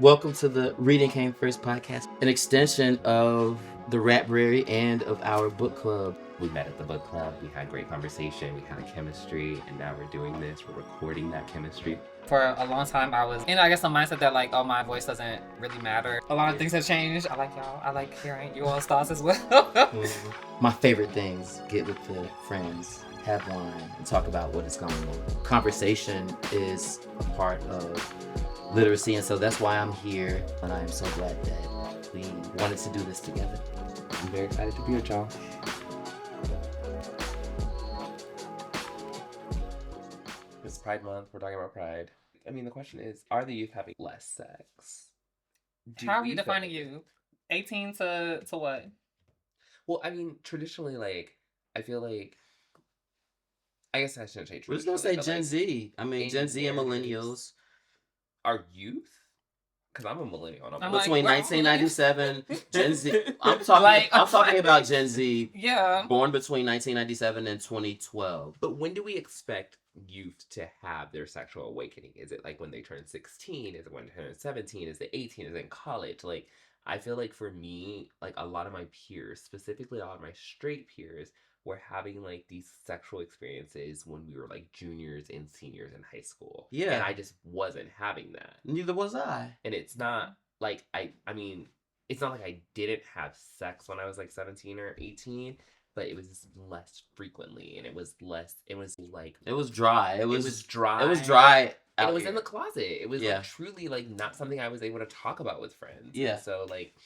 Welcome to the Reading Came First podcast, an extension of the Rapbrary and of our book club. We met at the book club, we had great conversation, we had a chemistry, and now we're doing this, we're recording that chemistry. For a long time, I was in, I guess, the mindset that, like, oh, my voice doesn't really matter. A lot of things have changed. I like y'all. I like hearing you all's thoughts as well. My favorite things, get with the friends, have wine, and talk about what is going on. Conversation is a part of literacy, and so that's why I'm here, and I am so glad that we wanted to do this together. I'm very excited to be with y'all. It's Pride Month, we're talking about Pride. I mean, the question is, are the youth having less sex? How are you defining youth? 18 to what? Well, I mean, traditionally, like, I feel like, I guess I shouldn't say traditionally. We're just gonna say Gen Z. I mean, Gen Z and millennials. Are youth? Because I'm a millennial. I'm between 1997, Gen Z. I'm talking about Gen Z. Yeah. Born between 1997 and 2012. But when do we expect youth to have their sexual awakening? Is it like when they turn 16? Is it when they turn 17? Is it 18? Is it in college? Like, I feel like for me, like a lot of my peers, specifically a lot of my straight peers, were having like these sexual experiences when we were like juniors and seniors in high school. Yeah. And I just wasn't having that. Neither was I. And it's not like I mean, it's not like I didn't have sex when I was like 17 or 18, but it was less frequently, and it was dry. It was dry. And it was in the closet. It was like truly like not something I was able to talk about with friends. Yeah. And so like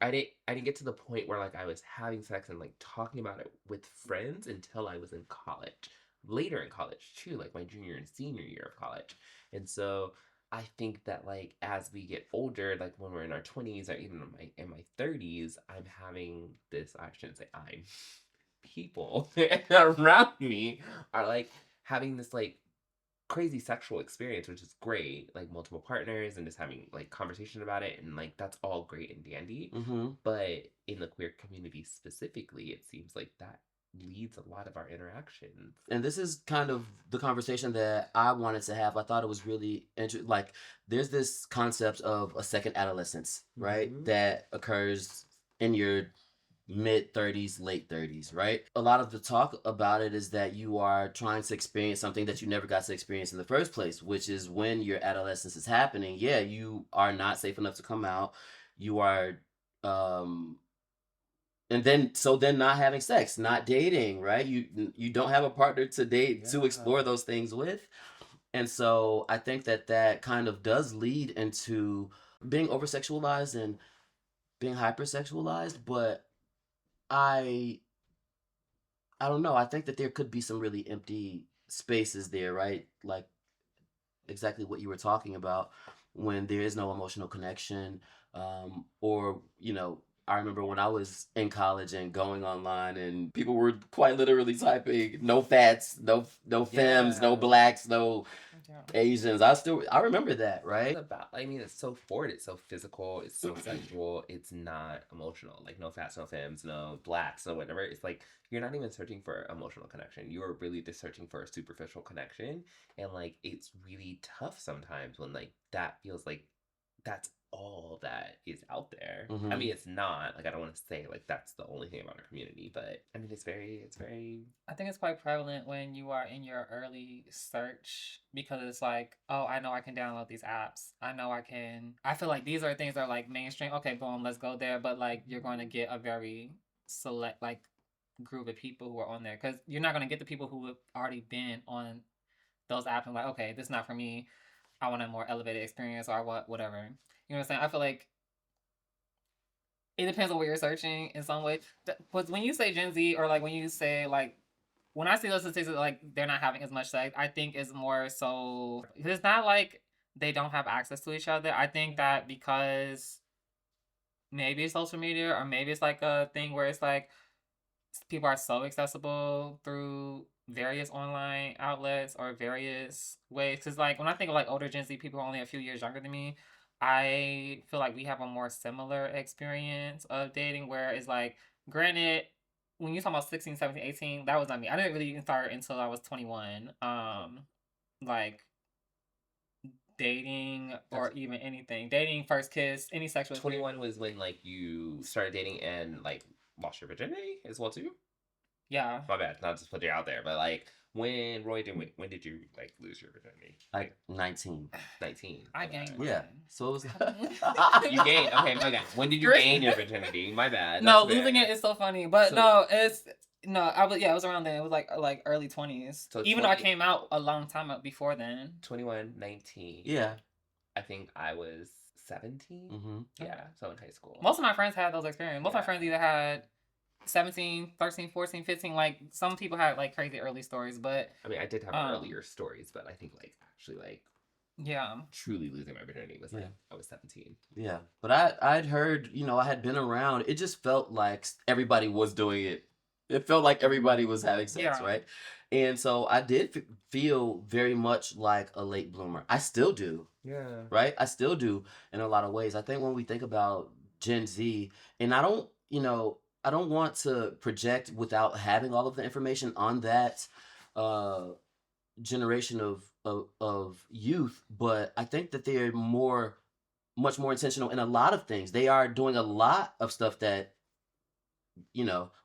I didn't get to the point where like I was having sex and like talking about it with friends until I was in college. Later in college too, like my junior and senior year of college. And so I think that like as we get older, like when we're in our 20s or even in my 30s, I'm having this, I shouldn't say I'm, people around me are like having this like crazy sexual experience, which is great, like multiple partners and just having like conversation about it, and like that's all great and dandy. Mm-hmm. But in the queer community specifically, it seems like that leads a lot of our interactions. And this is kind of the conversation that I wanted to have. I thought it was really interesting. Like, there's this concept of a second adolescence, right? Mm-hmm. That occurs in your mid 30s, late 30s, right? A lot of the talk about it is that you are trying to experience something that you never got to experience in the first place, which is when your adolescence is happening. Yeah, you are not safe enough to come out. You are and then not having sex, not dating, right? You don't have a partner to date to explore those things with. And so I think that kind of does lead into being over-sexualized and being hypersexualized, but I don't know. I think that there could be some really empty spaces there, right? Like exactly what you were talking about, when there is no emotional connection, or, you know, I remember when I was in college and going online and people were quite literally typing no fats, no femmes, no blacks, no Asians. I remember that, right? I mean, it's so forward, it's so physical, it's so sexual, it's not emotional. Like no fats, no femmes, no blacks, no whatever. It's like you're not even searching for emotional connection. You're really just searching for a superficial connection. And like it's really tough sometimes when like that feels like that's all that is out there. Mm-hmm. I mean, it's not like I don't want to say like that's the only thing about our community, but I mean it's very I think it's quite prevalent when you are in your early search, because it's like, oh, I know I can download these apps. I feel like these are things that are like mainstream. Okay, boom, let's go there. But like you're going to get a very select like group of people who are on there, because you're not going to get the people who have already been on those apps and like, okay, this is not for me. I want a more elevated experience, or I want whatever. You know what I'm saying? I feel like it depends on what you're searching in some way. But when you say Gen Z, or like when you say like, when I see those statistics, like they're not having as much sex, I think it's more so, it's not like they don't have access to each other. I think that because maybe it's social media, or maybe it's like a thing where it's like people are so accessible through various online outlets or various ways. Because like when I think of like older Gen Z people who are only a few years younger than me, I feel like we have a more similar experience of dating, where it's like, granted, when you talk about 16, 17, 18, that was not me. I didn't really even start until I was 21. Like dating or even anything. Dating, first kiss, any sexual 21 was when like you started dating and like lost your virginity as well too. Yeah. My bad, not just put it out there, but like when did you like lose your virginity? Like 19. 19. I Okay. gained Yeah. mine. So it was. You gained. Okay, my bad. When did you gain your virginity? My bad. No, That's losing bad. it is so funny, but So- no, it's no. I was it was around then. It was like early 20s. So Even though I 20 came out a long time before then. 21, 19. Yeah. I think I was 17. Mm-hmm. Yeah, so in high school. Most of my friends had those experiences. Most of my Yeah. friends either had 17, 13, 14, 15. Like some people had like crazy early stories, but I mean, I did have earlier stories, but I think like actually like yeah. truly losing my virginity was like Yeah. I was 17. Yeah. But I'd heard, I had been around. It just felt like everybody was doing it. It felt like everybody was having sex, Yeah. right? And so I did feel very much like a late bloomer. I still do, Yeah. right? I still do in a lot of ways. I think when we think about Gen Z, and I don't want to project without having all of the information on that generation of youth, but I think that they're much more intentional in a lot of things. They are doing a lot of stuff that,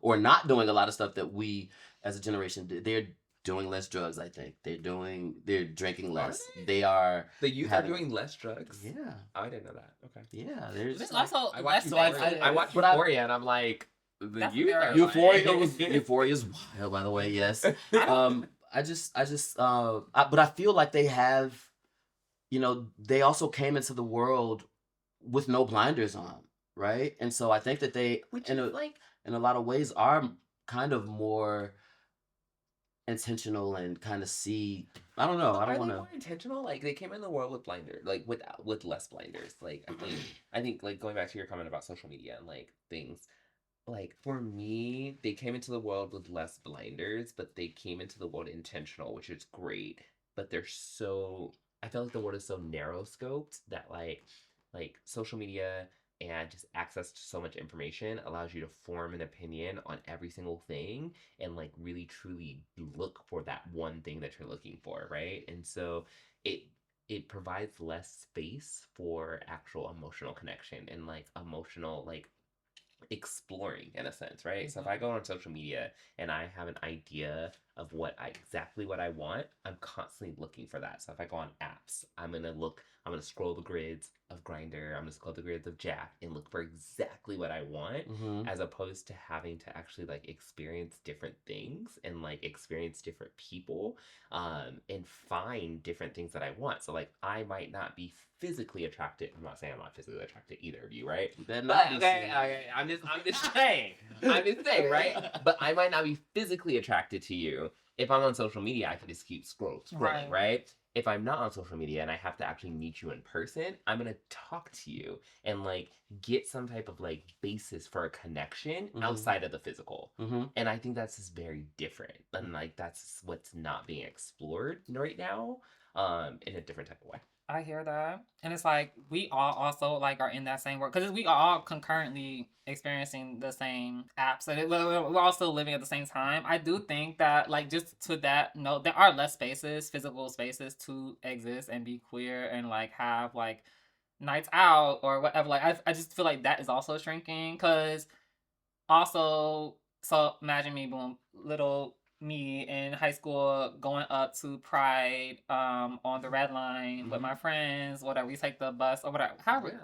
or not doing a lot of stuff that we as a generation did. They're doing less drugs, I think. They're drinking less. They are The youth having- are doing less drugs. Yeah. Oh, I didn't know that. Okay. Yeah. There's It's also I watched less Euphoria. sex. I watched But I- Euphoria and I'm like, the That's youth very- are Euphoria is wild, by the way, yes. But I feel like they have, they also came into the world with no blinders on, right? And so I think that they, Which in is like a lot of ways, are kind of more intentional and kind of see. I don't know. I Are don't they want more intentional? Like they came in the world with blinders, like with less blinders. Like I think like going back to your comment about social media and like things. Like for me, they came into the world with less blinders, but they came into the world intentional, which is great. But I feel like the world is so narrow scoped that like social media and just access to so much information allows you to form an opinion on every single thing and like really truly look for that one thing that you're looking for, right? And so it provides less space for actual emotional connection and like emotional like exploring in a sense, right? So if I go on social media and I have an idea of exactly what I want, I'm constantly looking for that. So if I go on apps, I'm gonna scroll the grids of Grindr, I'm gonna scroll the grids of Jack and look for exactly what I want, Mhm. as opposed to having to actually like experience different things and like experience different people, and find different things that I want. So like I might not be physically attracted. I'm not saying I'm not physically attracted to either of you, right? Better But, not be okay, seen. okay, I'm just saying. I'm just saying, right? But I might not be physically attracted to you. If I'm on social media, I can just keep scrolling, right? If I'm not on social media and I have to actually meet you in person, I'm gonna talk to you and like get some type of like basis for a connection Mhm. outside of the physical. Mhm. And I think that's just very different. And like that's what's not being explored right now, in a different type of way. I hear that. And it's like we all also like are in that same world because we are all concurrently experiencing the same apps and we're all still living at the same time. I do think that like just to that note, there are less spaces, physical spaces to exist and be queer and like have like nights out or whatever. Like I just feel like that is also shrinking because also so imagine me being little me in high school going up to Pride on the red line with my friends, whatever. We take the bus or whatever.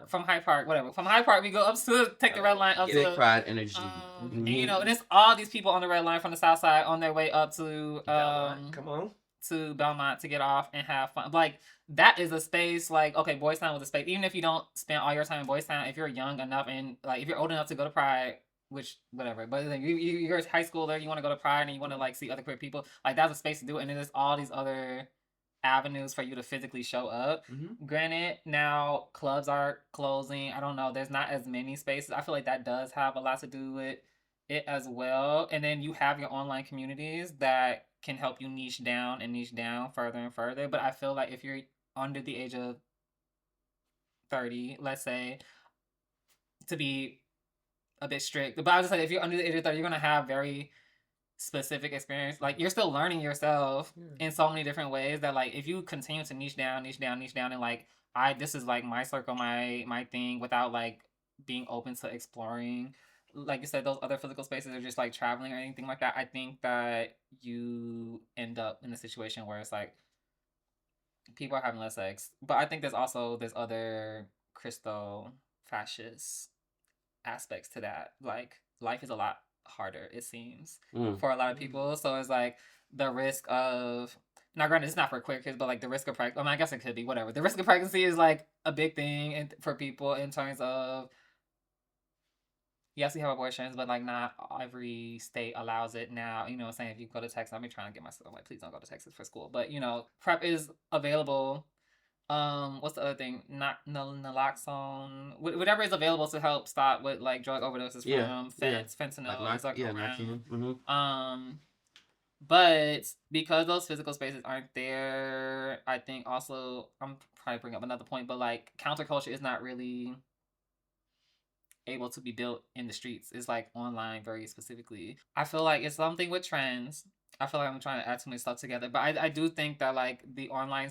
From Hyde Park, whatever. From Hyde Park we go up to take the red line up Getting to pride energy. and and it's all these people on the red line from the south side on their way up to Belmont, come on. to Belmont to get off and have fun. Like that is a space like okay, Boys Town was a space. Even if you don't spend all your time in Boys Town, if you're young enough and like if you're old enough to go to Pride, which whatever, but like, you're a high schooler, you want to go to Pride and you want to like see other queer people, like that's a space to do it. And then there's all these other avenues for you to physically show up. Granted, now clubs are closing. I don't know. There's not as many spaces. I feel like that does have a lot to do with it as well. And then you have your online communities that can help you niche down further and further. But I feel like if you're under the age of 30, let's say, to be a bit strict. But I was just like, if you're under the age of 30, you're gonna have very specific experience. Like, you're still learning yourself Yeah. in so many different ways that, like, if you continue to niche down, and like, this is like my circle, my thing, without like being open to exploring, like you said, those other physical spaces, or just like traveling or anything like that, I think that you end up in a situation where it's like people are having less sex. But I think there's other crystal fascist aspects to that. Like, life is a lot harder, it seems, for a lot of people. So it's like the risk of, now granted it's not for queer kids, but like the risk of pregnancy, I mean, I guess it could be, whatever. The risk of pregnancy is like a big thing for people, in terms of, yes, we have abortions, but like not every state allows it now. You know what I'm saying? If you go to Texas, I've been trying to get myself, like, please don't go to Texas for school. But PrEP is available. What's the other thing? Not naloxone, whatever is available to help stop with like drug overdoses from fentanyl. Like Narcan. But because those physical spaces aren't there, I think also, I'm probably bring up another point, but like counterculture is not really able to be built in the streets. It's like online, very specifically. I feel like it's something with trends. I feel like I'm trying to add too much stuff together, but I do think that like the online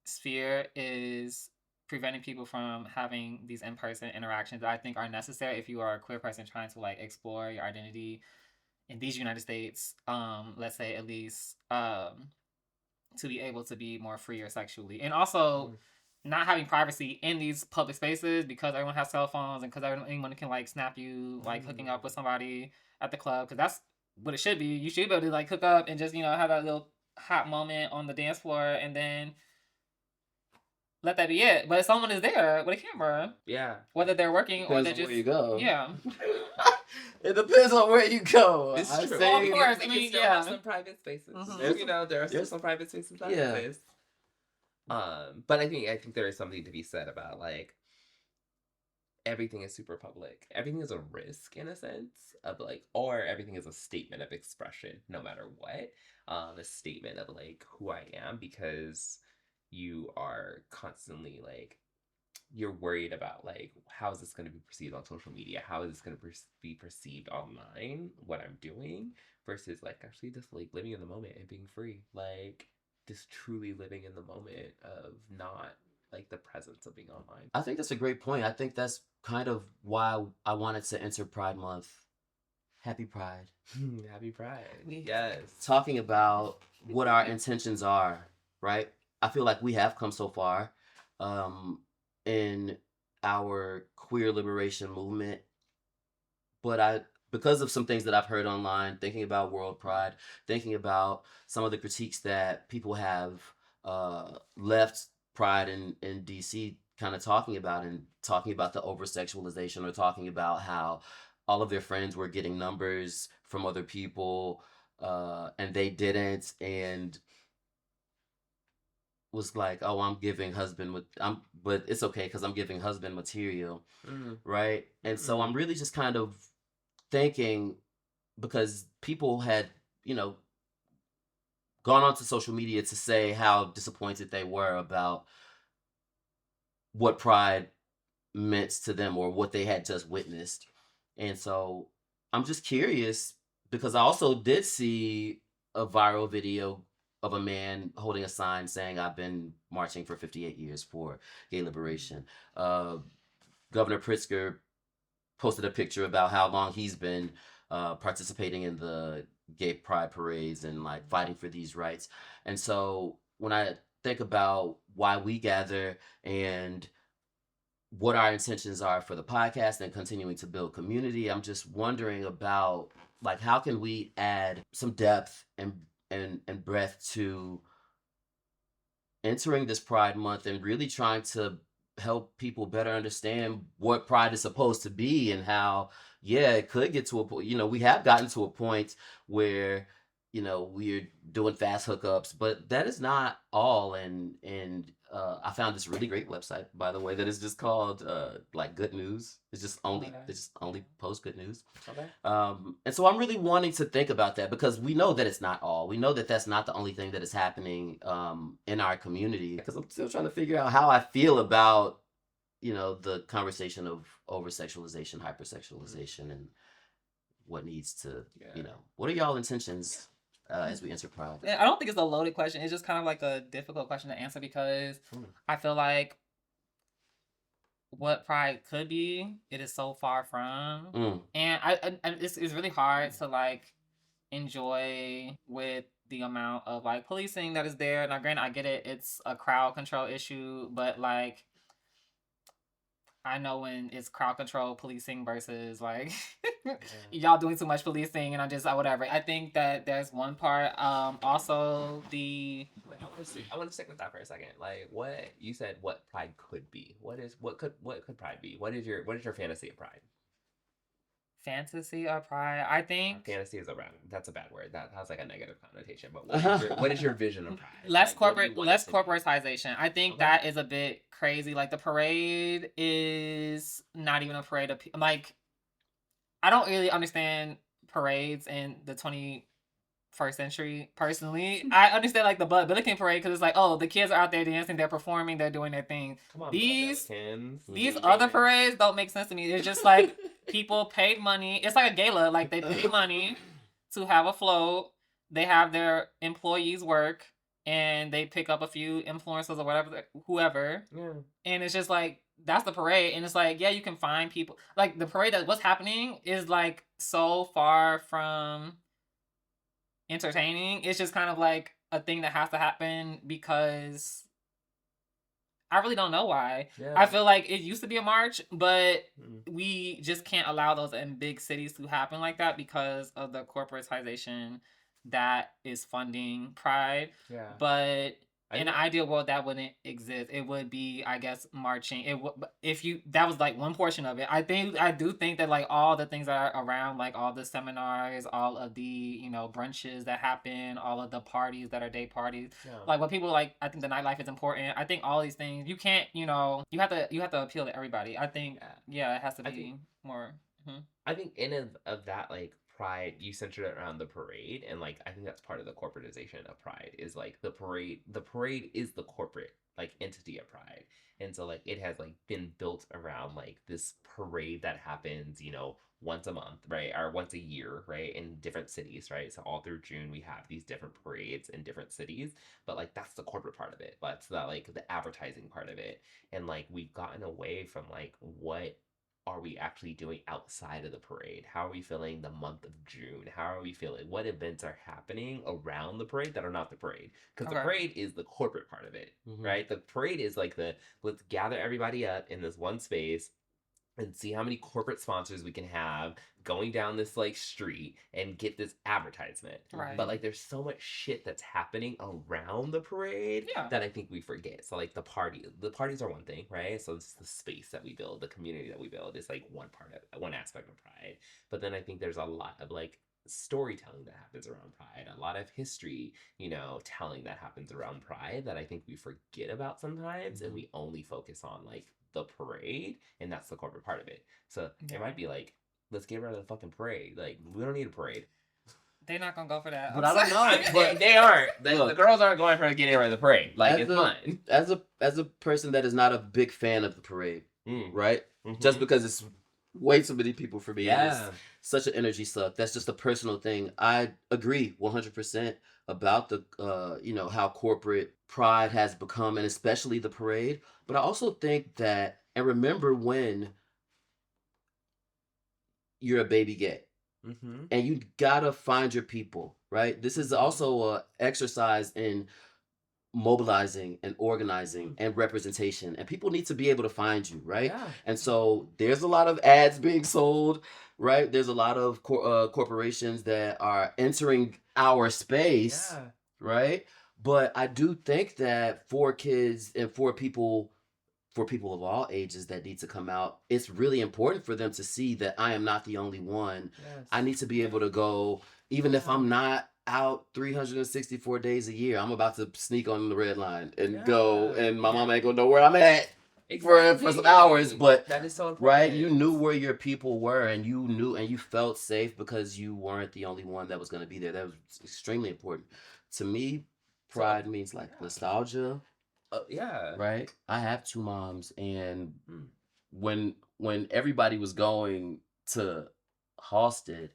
sphere is preventing people from having these in-person interactions that I think are necessary if you are a queer person trying to like explore your identity in these United States, let's say, at least, to be able to be more freer sexually, and also not having privacy in these public spaces, because everyone has cell phones, and because anyone can like snap you like hooking up with somebody at the club, because that's what it should be. You should be able to like hook up and just have that little hot moment on the dance floor, and then let that be it. But if someone is there with a camera, whether they're working or they're just where you go. It depends on where you go. It's true. Well, of course, I mean, still have some private spaces. There are still some private spaces that exist. But I think there is something to be said about like everything is super public. Everything is a risk in a sense of like, or everything is a statement of expression, no matter what. A statement of like who I am, because you are constantly like, you're worried about like, how is this going to be perceived on social media? How is this going to be perceived online, what I'm doing, versus like actually just like living in the moment and being free. Like, just truly living in the moment of not like the presence of being online. I think that's a great point. I think that's kind of why I wanted to enter Pride Month. Happy Pride. Happy Pride. Yes. Talking about what our intentions are, right? I feel like we have come so far in our queer liberation movement, but because of some things that I've heard online, thinking about World Pride, thinking about some of the critiques that people have left Pride in DC kind of talking about the over-sexualization, or talking about how all of their friends were getting numbers from other people and they didn't, and was like, oh, I'm giving but it's okay because I'm giving husband material, right? And so I'm really just kind of thinking, because people had, gone onto social media to say how disappointed they were about what Pride meant to them, or what they had just witnessed. And so I'm just curious, because I also did see a viral video of a man holding a sign saying, I've been marching for 58 years for gay liberation. Governor Pritzker posted a picture about how long he's been participating in the gay pride parades and like fighting for these rights. And so when I think about why we gather and what our intentions are for the podcast and continuing to build community, I'm just wondering about like, how can we add some depth and breadth to entering this Pride Month, and really trying to help people better understand what Pride is supposed to be, and how, it could get to a point, we have gotten to a point where, we're doing fast hookups, but that is not all. And I found this really great website, by the way, that is just called like Good News. It's just only post good news. Okay. And so I'm really wanting to think about that, because we know that it's not all. We know that that's not the only thing that is happening in our community. Because I'm still trying to figure out how I feel about the conversation of over-sexualization, hypersexualization, and what needs to, Yeah. what are y'all intentions as we enter Pride? I don't think it's a loaded question. It's just kind of like a difficult question to answer because I feel like what Pride could be, it is so far from, and it's really hard to like enjoy with the amount of like policing that is there. Now, granted, I get it; it's a crowd control issue, but like I know when it's crowd control policing versus like y'all doing too much policing, and whatever. I think that there's one part. Also, I want to stick with that for a second. Like, what you said, what Pride could be. What could Pride be? What is your fantasy of Pride? fantasy of Pride. I think Fantasy is that's a bad word. That has like a negative connotation. But what is your vision of Pride? less Like, what do you want less it to be? corporatization. I think Okay. that is a bit crazy. Like the parade is not even a parade of like I don't really understand parades in the 21st century personally. I understand like the Bud Billiken parade because it's like, oh, the kids are out there dancing, they're performing, they're doing their thing. Come on, These Billikens. other parades don't make sense to me. It's just like people paid money. It's like a gala. Like they pay money to have a float. They have their employees work and they pick up a few influencers or whatever, whoever. Yeah. And it's just like that's the parade. And it's like, yeah, you can find people. Like the parade that what's happening is like so far from entertaining. It's just kind of like a thing that has to happen because I really don't know why. Yeah. I feel like it used to be a march, but we just can't allow those in big cities to happen like that because of the corporatization that is funding Pride. Yeah. But in an ideal world, that wouldn't exist. It would be, I guess, marching. It would that was like one portion of it. I do think that like all the things that are around, like all the seminars, all of the brunches that happen, all of the parties that are day parties, like what people like. I think the nightlife is important. I think all these things you can't, you have to appeal to everybody. I think it has to be more. I think of that like Pride, you centered it around the parade, and like I think that's part of the corporatization of Pride is like the parade is the corporate like entity of Pride, and so like it has like been built around like this parade that happens once a month, right, or once a year, right, in different cities, right. So all through June we have these different parades in different cities, but like that's the corporate part of it, that's like the advertising part of it, and like we've gotten away from like what are we actually doing outside of the parade? How are we feeling the month of June? How are we feeling? What events are happening around the parade that are not the parade? Because the parade is the corporate part of it, right? The parade is like let's gather everybody up in this one space and see how many corporate sponsors we can have going down this like street and get this advertisement. Right. But like there's so much shit that's happening around the parade that I think we forget. So like the parties are one thing, right? So it's the space that we build, the community that we build is like one aspect of Pride. But then I think there's a lot of like storytelling that happens around Pride, a lot of history, telling that happens around Pride that I think we forget about sometimes, and we only focus on like the parade, and that's the corporate part of it. So it might be like, let's get rid of the fucking parade. Like we don't need a parade. They're not gonna go for that. But I don't know. But they aren't. The girls aren't going for getting rid of the parade. Like it's fine. As a person that is not a big fan of the parade, right? Just because it's way too many people for me. Yeah. It's such an energy suck. That's just a personal thing. I agree 100% about the how corporate Pride has become, and especially the parade. But I also think that, and remember when you're a baby gay, and you gotta find your people, right? This is also a exercise in mobilizing and organizing and representation, and people need to be able to find you, right? Yeah. And so there's a lot of ads being sold, right? There's a lot of corporations that are entering our space, right? But I do think that for kids and for people of all ages that need to come out, it's really important for them to see that I am not the only one. Yes. I need to be able to go, even if I'm not out 364 days a year, I'm about to sneak on the red line and go, and my mom ain't gonna know where I'm at for some hours. But that is so important, right? You knew where your people were, and you knew, and you felt safe because you weren't the only one that was gonna be there. That was extremely important to me. Pride means like nostalgia. Right. I have two moms, and when everybody was going to Halstead,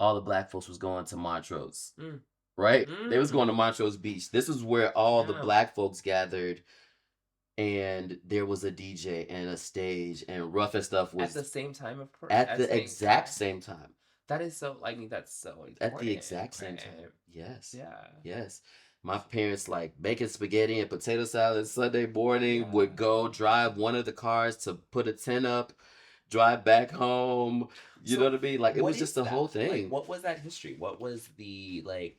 all the black folks was going to Montrose, Mm. right? They was Mm. going to Montrose Beach. This is where all the Yeah. black folks gathered, and there was a DJ and a stage, and Rough and Stuff At was the same time of at the same exact time. same time. That is so. I mean, that's so important. At the exact same time. right? Yes. Yeah. Yes. My parents like making spaghetti and potato salad Sunday morning, Yeah. would go drive one of the cars to put a tent up, drive back home. You So, know what I mean? Like it what was just is the whole that? thing. Like, what was that history? What was the like?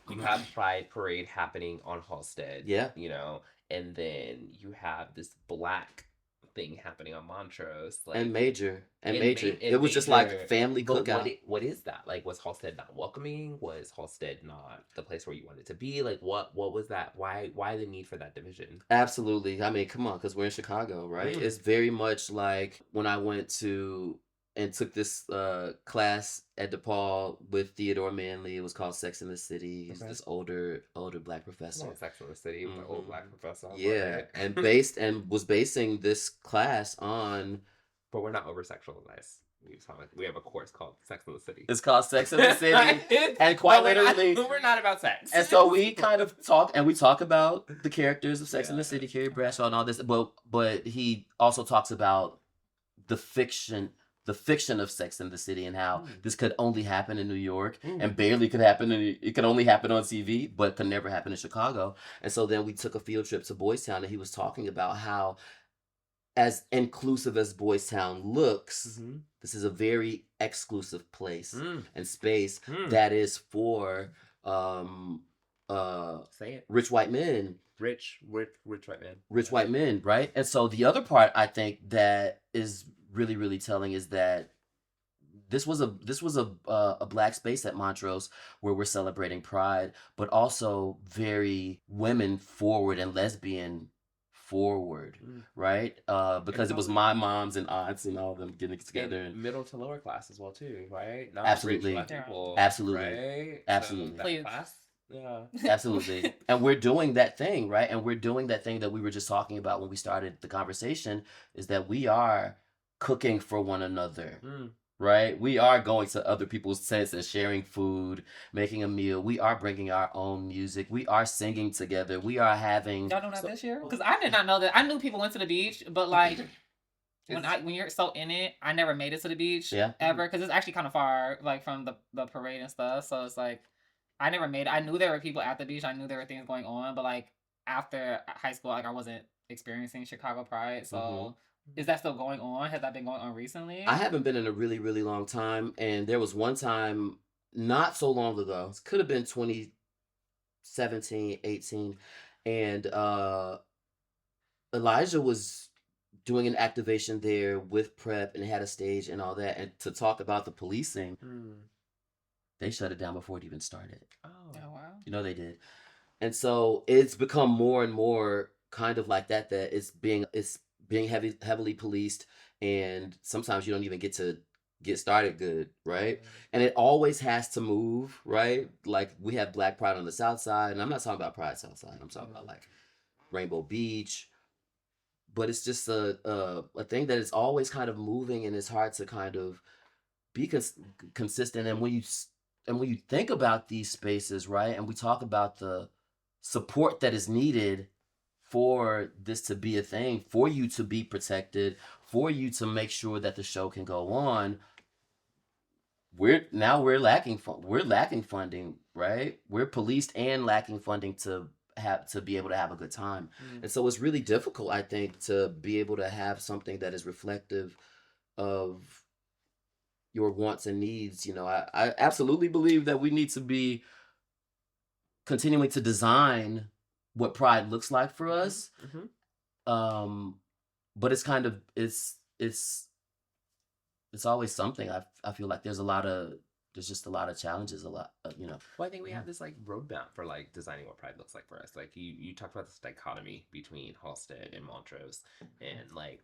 You have Pride Parade happening on Halstead. Yeah. You know, and then you have this black thing happening on Montrose. Like, And Major. And and Major. ma- It and was just Major. like family But cookout. what is that? Like, was Halstead not welcoming? Was Halstead not the place where you wanted to be? Like, what was that? Why the need for that division? Absolutely. I mean, come on, because we're in Chicago, right? Mm. It's very much like when I went to and took this class at DePaul with Theodore Manley. It was called Sex in the City. He's Okay. this older black professor. Well, Sex and the City with the old Mhm. black professor. Yeah, right? and was basing this class on. But we're not over sexualized. We have a course called Sex in the City. It's called Sex in the City, and quite literally, we're not about sex. and so we kind of talk about the characters of Sex in the Yeah. City, Carrie Bradshaw, and all this. But he also talks about the fiction of Sex in the City, and how this could only happen in New York, and barely could happen it could only happen on TV, but could never happen in Chicago. And so then we took a field trip to Boys Town, and he was talking about how, as inclusive as Boys Town looks, this is a very exclusive place and space that is for say it. rich white men. Rich white man. Rich white men, right? And so the other part I think that is really, really telling is that this was a black space at Montrose where we're celebrating Pride, but also very women forward and lesbian forward, right? Because it was my moms and aunts and all of them getting together, and middle to lower class as well too, right? Not Absolutely. rich black people, Absolutely. right? Absolutely. So that Please. class, yeah. Absolutely. And we're doing that thing, right? And we're doing that thing that we were just talking about when we started the conversation, is that we are cooking for one another, right? We are going to other people's tents and sharing food, making a meal. We are bringing our own music. We are singing together. We are having... Y'all doing that this year? Because I did not know that. I knew people went to the beach, but like when you're so in it, I never made it to the beach ever, because it's actually kind of far, like from the parade and stuff. So it's like I never made it. I knew there were people at the beach. I knew there were things going on, but like after high school, like I wasn't experiencing Chicago Pride. So is that still going on? Has that been going on recently? I haven't been in a really, really long time, and there was one time not so long ago. It could have been 2017, 18, and Elijah was doing an activation there with Prep and had a stage and all that, and to talk about the policing, they shut it down before it even started. Oh wow! You know they did. And so it's become more and more kind of like that it's being heavily policed, and sometimes you don't even get to get started good, right? And it always has to move, right? Like we have Black Pride on the South Side, and I'm not talking about Pride South Side. I'm talking about like Rainbow Beach. But it's just a thing that is always kind of moving, and it's hard to kind of be consistent. And when you think about these spaces, right, and we talk about the support that is needed for this to be a thing, for you to be protected, for you to make sure that the show can go on, we're lacking funding, right? We're policed and lacking funding to be able to have a good time. And so it's really difficult, I think, to be able to have something that is reflective of your wants and needs. You know, I absolutely believe that we need to be continuing to design what Pride looks like for us. But it's kind of it's always something. I feel like there's just a lot of challenges, Well, I think we have this like roadmap for like designing what Pride looks like for us. Like you talked about this dichotomy between Halstead and Montrose, and like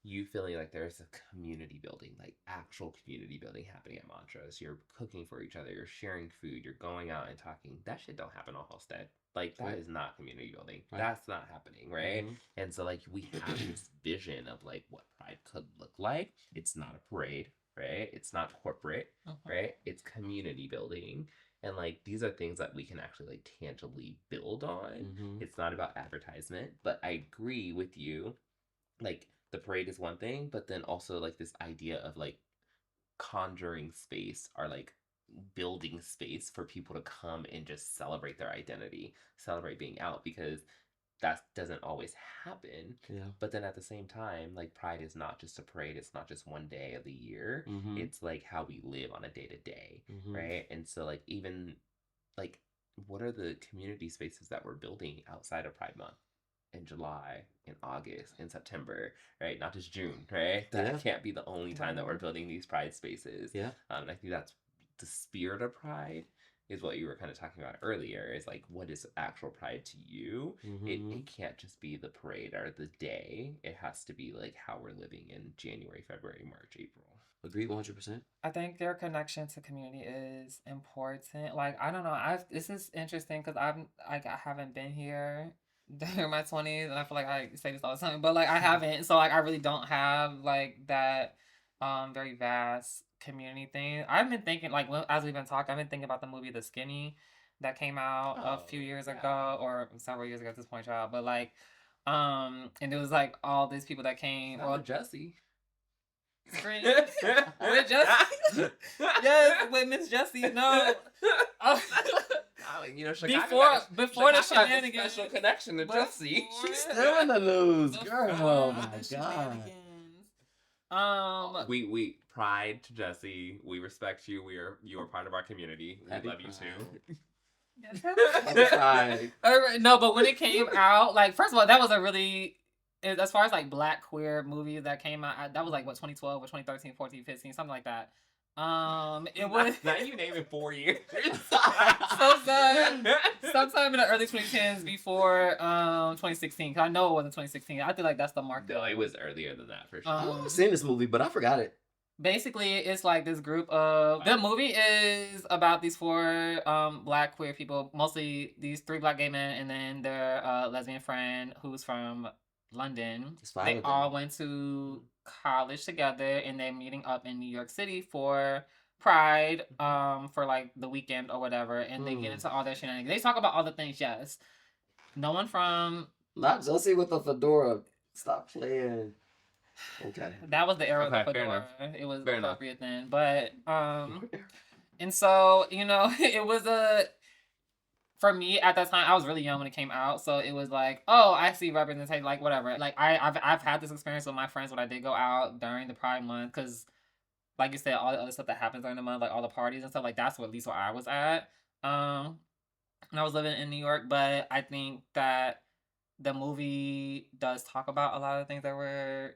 you feeling like there's a community building, like actual community building happening at Montrose. You're cooking for each other, you're sharing food, you're going out and talking. That shit don't happen on Halstead. Like that is not community building. Right. That's not happening, right? And so like we have this vision of like what Pride could look like. It's not a parade, right? It's not corporate, Mhm. right? It's community building. And like these are things that we can actually like tangibly build on. Mhm. It's not about advertisement, but I agree with you. Like the parade is one thing, but then also like this idea of like conjuring space or like building space for people to come and just celebrate their identity, celebrate being out, because that doesn't always happen. Yeah. But then at the same time, like Pride is not just a parade, it's not just one day of the year. Mhm. It's like how we live on a day to day, Mhm. right? And so like even like what are the community spaces that we're building outside of Pride Month? In July, in August, in September, right? Not just June, right? That Yeah. can't be the only time that we're Right. building these Pride spaces. Yeah. And I think that's the spirit of Pride is what you were kind of talking about earlier. Is like, what is actual Pride to you? Mhm. It can't just be the parade or the day. It has to be like how we're living in January, February, March, April. Agree 100%. I think their connection to community is important. Like I don't know, this is interesting because I haven't been here during my 20s, and I feel like I say this all the time, but like I haven't, so like I really don't have like that very vast community thing. I've been thinking like as we've been talking, I've been thinking about the movie The Skinny that came out a few years ago or several years ago at this point, child. But like, and it was like all these people that came. Well, Jesse. With Jesse, yes, with Miss Jessie. No, You know, before the Chicago has a shenanigans, special connection to Jesse. She's still in the news, girl. before Oh my the god. shenanigans. We pride to Jesse. We respect you. You are part of our community. We Happy love you too. Pride. No, but when it came out, like first of all, that was a really as far as like black queer movies that came out, that was like what 2012 or 2013, 14, 15, something like that. It was Now you name it 4 years. sometime in the early 2010s before 2016. Cause I know it wasn't 2016. I feel like that's the mark. No, it was earlier than that for sure. I've seen this movie, but I forgot it. Basically, it's like this group of the movie is about these 4 black queer people, mostly these 3 black gay men, and then their lesbian friend who's from London. They all went to college together, and they're meeting up in New York City for Pride, for like the weekend or whatever, and they get into all their shenanigans. They talk about all the things. Yes, no one from not Jesse with the fedora. Stop playing. Okay. That was the era of the Okay, fair fedora. enough. It was Fair appropriate then, but and so it was for me at that time I was really young when it came out, so it was like, oh, I see representation, like whatever. Like I've had this experience with my friends when I did go out during the Pride month, because like you said, all the other stuff that happens during the month, like all the parties and stuff, like that's at least where I was at. And I was living in New York, but I think that the movie does talk about a lot of things that we're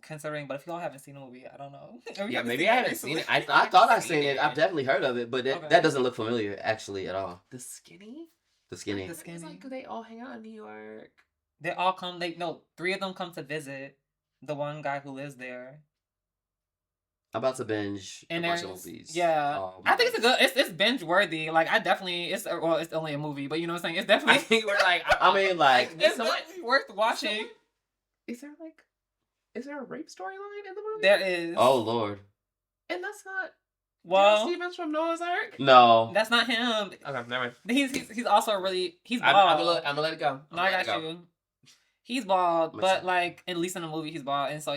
considering. But if y'all haven't seen the movie, I don't know. Yeah, maybe I haven't seen it. I thought I seen it. I've definitely heard of it, but that doesn't look familiar actually at all. The Skinny? The Skinny. The Skinny. It's like they all hang out in New York. They all come. 3 of them come to visit the one guy who lives there. I'm about to binge And a bunch there's of movies. I think it's a good. It's binge worthy. Like I definitely. It's only a movie, but you know what I'm saying. It's I definitely. think we're like. I mean, like, it's definitely worth watching. Is there a rape storyline in the movie? There is. oh Lord, And that's not Well, Stevens from Noah's Ark? no. that's not him. Okay, never mind. He's also really he's bald. I'm gonna let it go. No, I got you. He's bald, but like at least in the movie he's bald, and so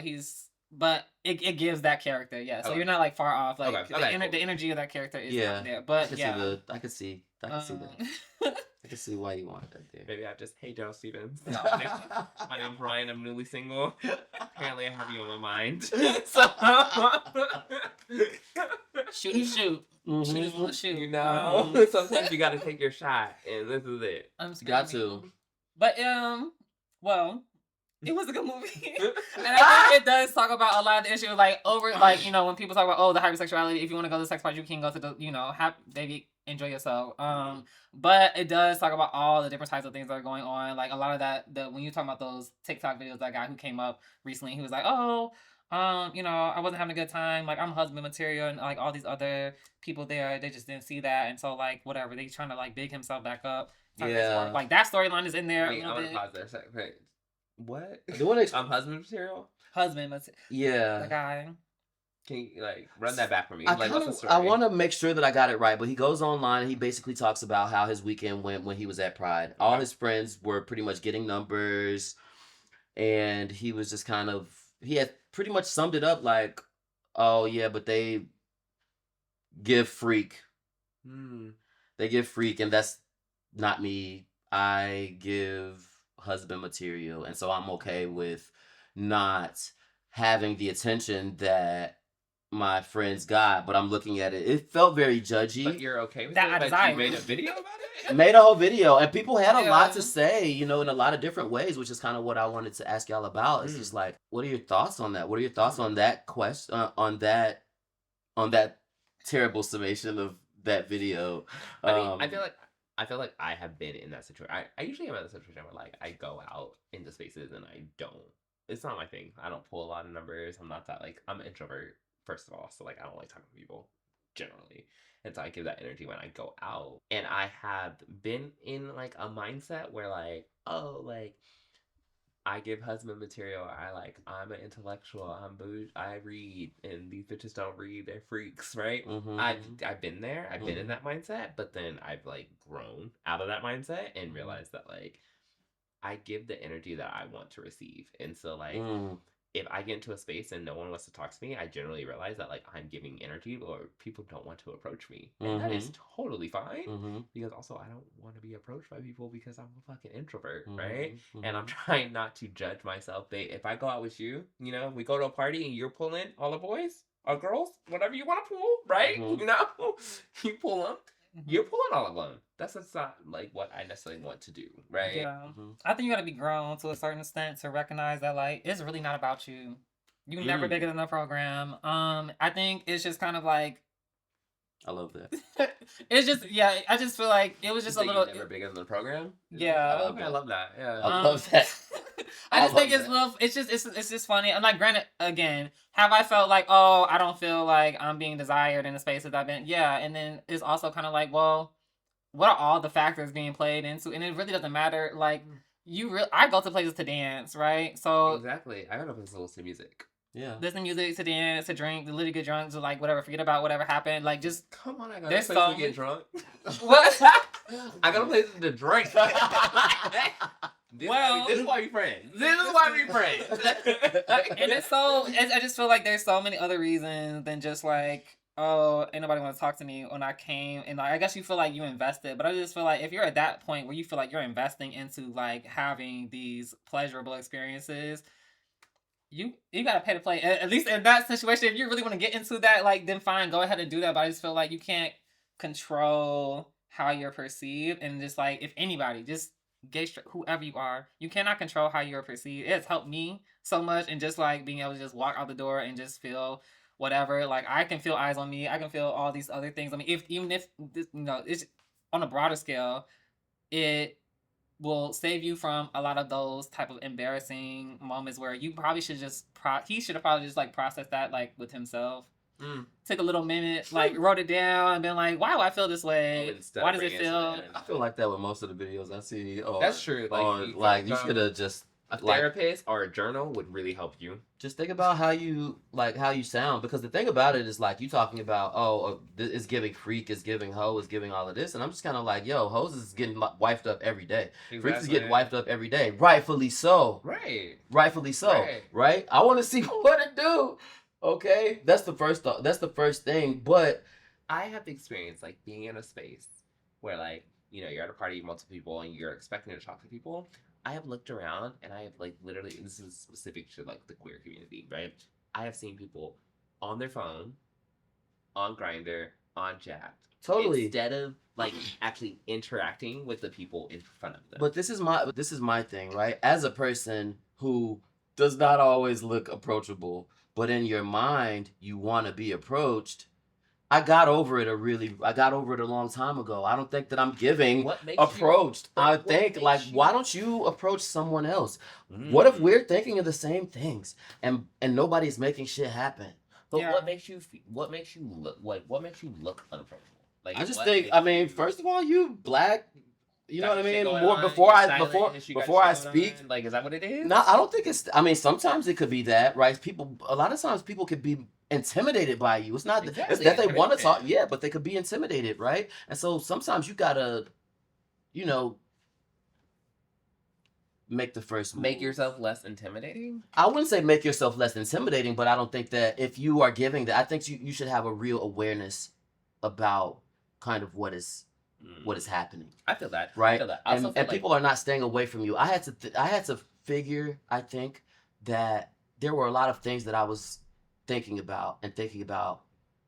but it gives that character, yeah. So Okay. you're not like far off. Like Okay, the cool. energy of that character is Yeah. not there. But I could see that. I can see why you want that there. Maybe I just hate Daryl Stevens. My name's Ryan. I'm newly single. Apparently, I have you on my mind. So shoot. Mhm. Shoot. you know, sometimes you got to take your shot, and this is it. I'm Got screaming. to. But well, it was a good movie, and I think it does talk about a lot of the issues, like when people talk about the hypersexuality. If you want to go to the sex party, you can go to the have baby enjoy yourself. But it does talk about all the different types of things that are going on. Like a lot of that, when you talk about those TikTok videos, that guy who came up recently, he was like, I wasn't having a good time. Like I'm husband material, and like all these other people there, they just didn't see that, and so like whatever, they trying to like big himself back up. Yeah. Like that storyline is in there. Wait, a I little want to bit. pause there a second. Wait, what? The one Husband material? Husband material. Yeah. The guy. Can you like run that back for me? I Like, what's the story? I want to make sure that I got it right, but he goes online and he basically talks about how his weekend went when he was at Pride. All his friends were pretty much getting numbers, and he was just kind of, he had pretty much summed it up like, oh yeah, but they give freak. They give freak, and that's not me. I give husband material, and so I'm okay with not having the attention that my friends got, but I'm looking at it. It felt very judgy. But you're okay with That it? I But you desire. made a video about it? Made a whole video, and people had a lot Yeah. to say, you know, in a lot of different ways, which is kind of what I wanted to ask y'all about. It's just like, what are your thoughts on that? What are your thoughts on that question? On that terrible summation of that video? I mean, I feel like I have been in that situation. I usually am in that situation where like I go out into spaces and I don't. It's not my thing. I don't pull a lot of numbers. I'm not that like I'm an introvert first of all, so like I don't like talking to people generally, and so I give that energy when I go out. And I have been in like a mindset where like, oh, like I give husband material. I'm an intellectual. I'm bougie. I read, and these bitches don't read. They're freaks, right? Mhm. I've been there. I've been in that mindset, but then I've like grown out of that mindset and realized that like I give the energy that I want to receive, and so like if I get into a space and no one wants to talk to me, I generally realize that like I'm giving energy or people don't want to approach me, and that is totally fine. Because also I don't want to be approached by people because I'm a fucking introvert, right? And I'm trying not to judge myself. If I go out with you, you know, we go to a party and you're pulling all the boys or girls, whatever you want to pull, right? You know, you pull them. You're pulling all of them. That's not like what I necessarily want to do, right? Yeah. I think you gotta be grown to a certain extent to recognize that like it's really not about you. You never bigger than the program. I think it's just kind of like I love that. it's just I just feel like it was just a little never bigger than the program. Yeah. I love that. Yeah. I love that. I just think it's just funny. I'm like, granted, again, have I felt like, oh, I don't feel like I'm being desired in the spaces I've been? Yeah, and then it's also kind of like, well, what are all the factors being played into? And it really doesn't matter. Like, I go to places to dance, right? So exactly, I go to places to listen to music. Yeah. Listen to music, to dance, to drink, to literally get drunk, to like whatever, forget about whatever happened. Like, just come on, I go to there's places so to get drunk. What? I go to places to drink. This is why we friends. This is why we friends. And I just feel like there's so many other reasons than just like, oh, ain't nobody want to talk to me when I came. And like, I guess you feel like you invested, but I just feel like if you're at that point where you feel like you're investing into like having these pleasurable experiences, you gotta pay to play. At least in that situation, if you really want to get into that, like, then fine, go ahead and do that. But I just feel like you can't control how you're perceived, and just like if anybody, just whoever you are, you cannot control how you're perceived. It's helped me so much, and just like being able to just walk out the door and just feel whatever. Like I can feel eyes on me. I can feel all these other things. I mean, even if this, it's on a broader scale, it will save you from a lot of those type of embarrassing moments where you probably should just he should have probably just like processed that like with himself. Took a little minute, like wrote it down and been like, why do I feel this way? Why does it feel? I feel like that with most of the videos I see. That's true. Like you should have just a therapist or a journal would really help you. Just think about how you sound, because the thing about it is like you talking about it's giving freak, it's giving hoe, it's giving all of this, and I'm just kind of like, yo, hoes is getting wifed up every day. Exactly. Freaks is getting wifed up every day, rightfully so. Rightfully so. Right? I want to see what it do. Okay, that's the first thing. But I have the experience like being in a space where like you're at a party, multiple people, and you're expecting to talk to people. I have looked around and I have like literally, this is specific to like the queer community, right? I have seen people on their phone, on Grindr, on Jack'd. Totally. Instead of like actually interacting with the people in front of them. But this is my thing, right? As a person who does not always look approachable, but in your mind you want to be approached. I got over it a long time ago. I don't think that I'm giving approached. I think like, why don't you approach someone else? What if we're thinking of the same things and nobody's making shit happen? But what makes you look unapproachable? Like I just think, I mean, first of all, you black. You know what I mean? More before I speak, like, is that what it is? No, I don't think it's. I mean, sometimes it could be that, right? A lot of times people could be intimidated by you. It's not Exactly, it's that they want to talk, intimidation. but they could be intimidated, right? And so sometimes you gotta, you know, make the first move. Make yourself less intimidating. I wouldn't say make yourself less intimidating, but I don't think that if you are giving that, I think you should have a real awareness about kind of what is happening. I feel that. Right? I feel that. I also And feel like people are not staying away from you. I had to figure, I think, that there were a lot of things that I was thinking about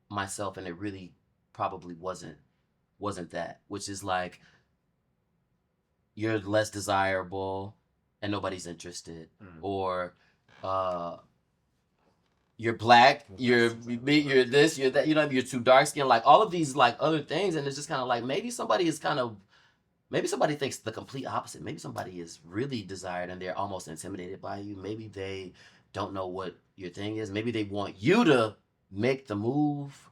myself, and it really probably wasn't that, which is like you're less desirable and nobody's interested, or you're black, you're this, you're that, you're too dark skinned, like all of these like other things, and it's just kind of like maybe somebody thinks the complete opposite. Maybe somebody is really desired and they're almost intimidated by you. Maybe they don't know what your thing is. Maybe they want you to make the move.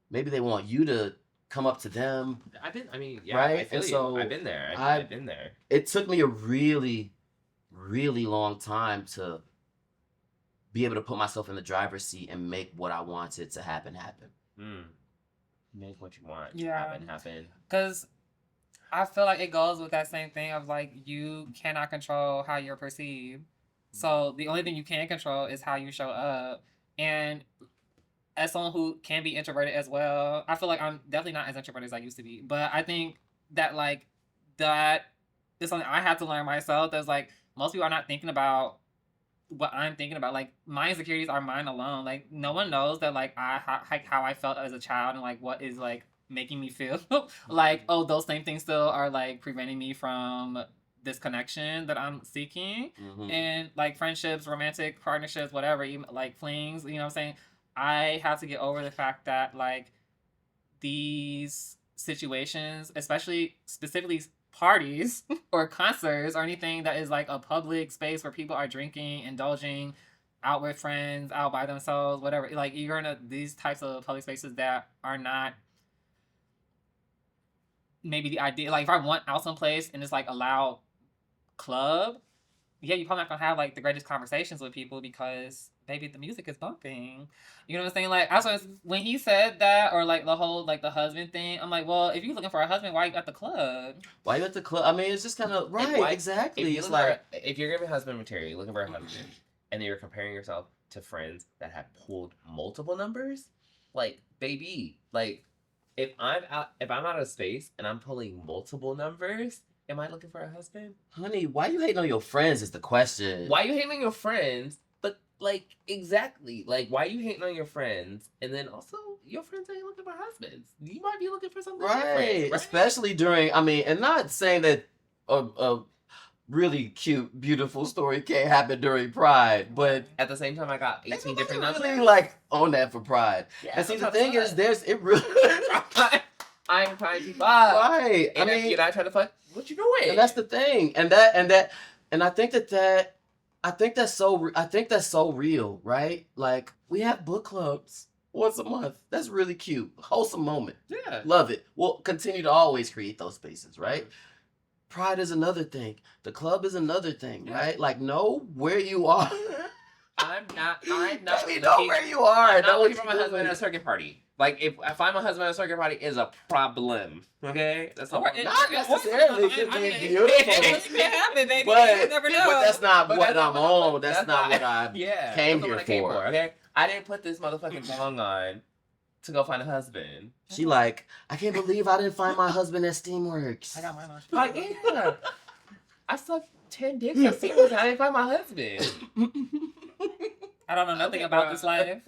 Maybe they want you to come up to them. Right? I feel And you. so I've been there. I've been there. It took me a really, really long time to be able to put myself in the driver's seat and make what I wanted to happen. Make what you want happen. Because I feel like it goes with that same thing of like you cannot control how you're perceived. So the only thing you can control is how you show up. And as someone who can be introverted as well, I feel like I'm definitely not as introverted as I used to be. But I think that like that is something I had to learn myself. That's like most people are not thinking about what I'm thinking about. Like my insecurities are mine alone. Like no one knows that like how I felt as a child and like what is like making me feel like, oh, those same things still are like preventing me from this connection that I'm seeking. And like friendships, romantic partnerships, whatever, even like flings, you know what I'm saying? I have to get over the fact that like these situations, specifically parties or concerts or anything that is like a public space where people are drinking, indulging, out with friends, out by themselves, whatever. Like you're in these types of public spaces that are not maybe the idea. Like if I want out someplace and it's like a loud club, yeah, you're probably not gonna have like the greatest conversations with people because maybe the music is bumping. You know what I'm saying? Like when he said that, or like the whole like the husband thing, I'm like, well, if you're looking for a husband, why you at the club? Why you at the club? I mean, it's just kind of right. Exactly. It's like if you're gonna be husband material, you're looking for a husband, and then you're comparing yourself to friends that have pulled multiple numbers. Like, baby, like if I'm out of space and I'm pulling multiple numbers, am I looking for a husband? Honey, why you hating on your friends is the question. Why you hating on your friends? But like exactly, like why you hating on your friends? And then also your friends ain't looking for husbands. You might be looking for something different, right? Especially during, I mean, and not saying that a really cute, beautiful story can't happen during Pride, but at the same time, I got 18 different numbers. Really like on that for Pride. Yeah, and see, the thing is, I'm trying to fuck. Right. And I mean, you're not trying to fuck. What you doing? And that's the thing. And I think that's so real, right? Like we have book clubs once a month. That's really cute. Wholesome moment. Yeah. Love it. We'll continue to always create those spaces, right? Pride is another thing. The club is another thing, right? Like know where you are. I'm not Let me know where you are. I'm not looking for my husband at a circuit party. Like if I find my husband at a circuit party is a problem. Okay, that's not necessarily. It could be beautiful. It can happen, baby. You never know. But that's not what I'm on. That's not what I came here for. Okay, I didn't put this motherfucking song on to go find a husband. She like, I can't believe I didn't find my husband at Steamworks. I got mine on. Like, yeah. I sucked 10 dicks at Steamworks and I didn't find my husband. I don't know nothing about this life.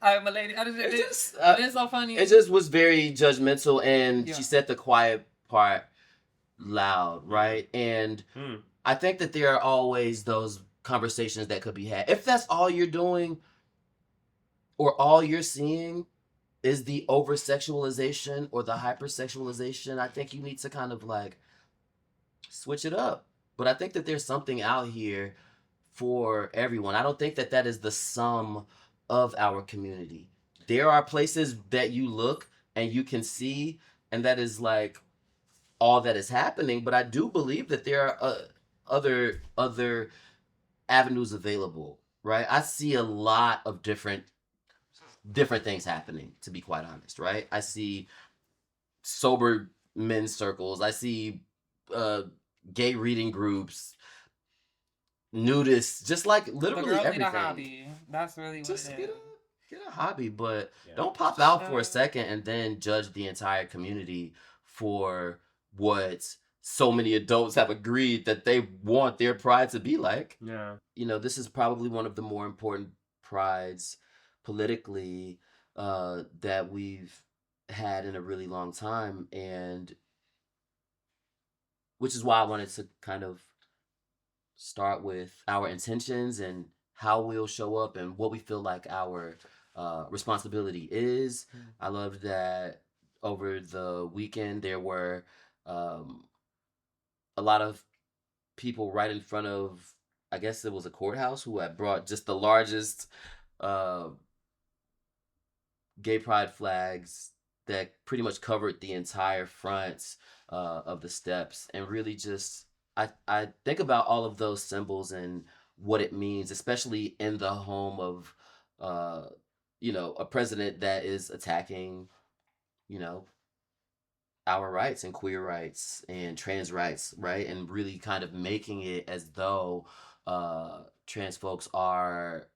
I'm a lady. It's so funny. It just was very judgmental, and she said the quiet part loud, right? And I think that there are always those conversations that could be had. If that's all you're doing, or all you're seeing is the over-sexualization or the hyper-sexualization, I think you need to kind of like switch it up. But I think that there's something out here for everyone. I don't think that that is the sum of our community. There are places that you look and you can see, and that is like all that is happening. But I do believe that there are other avenues available, right? I see a lot of different things happening, to be quite honest, right? I see sober men's circles. I see uh, gay reading groups, nudists, just like The literally girls need a everything. hobby. That's really what Just it get is. a hobby, but Yeah. don't pop out for a Sure. second and then judge the entire community for what so many adults have agreed that they want their pride to be like. Yeah. You know, this is probably one of the more important prides politically that we've had in a really long time, and which is why I wanted to kind of start with our intentions and how we'll show up and what we feel like our responsibility is. I loved that over the weekend there were um, a lot of people right in front of, I guess it was a courthouse, who had brought just the largest uh, gay pride flags that pretty much covered the entire front of the steps, and really just I think about all of those symbols and what it means, especially in the home of uh, a president that is attacking you know our rights and queer rights and trans rights, right? And really kind of making it as though trans folks are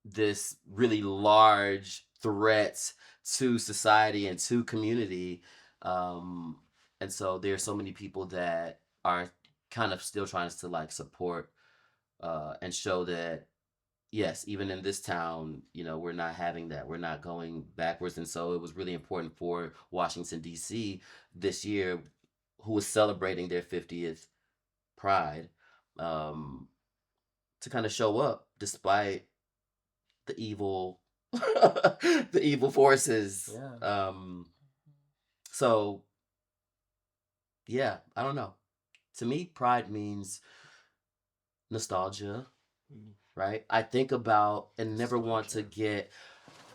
this really large threat to society and to community. Um, and so there's so many people that are kind of still trying to like support and show that yes, even in this town, we're not having that. We're not going backwards. And so it was really important for Washington, D.C. this year, who was celebrating their 50th Pride, um, to kind of show up despite the evil, the evil forces. Yeah. So, yeah, I don't know. To me, Pride means nostalgia, right? I think about and never want to get.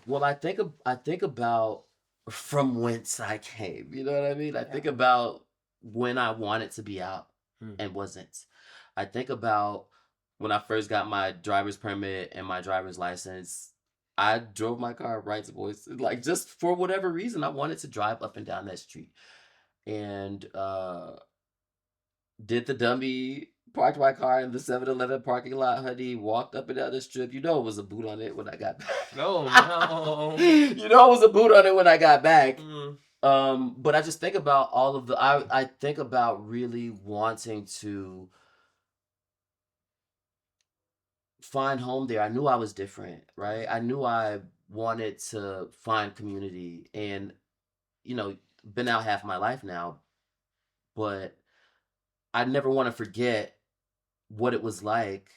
Well, I think about from whence I came. You know what I mean? I think about when I wanted to be out and wasn't. I think about when I first got my driver's permit and my driver's license. I drove my car right to Boys, like just for whatever reason. I wanted to drive up and down that street, and did the dummy, parked my car in the 7-Eleven parking lot, honey, walked up and down the strip. You know it was a boot on it when I got back. Oh no. You know it was a boot on it when I got back. Mm. But I just think about all of the I think about really wanting to find home there. I knew I was different, right? I knew I wanted to find community, and been out half my life now, but I never want to forget what it was like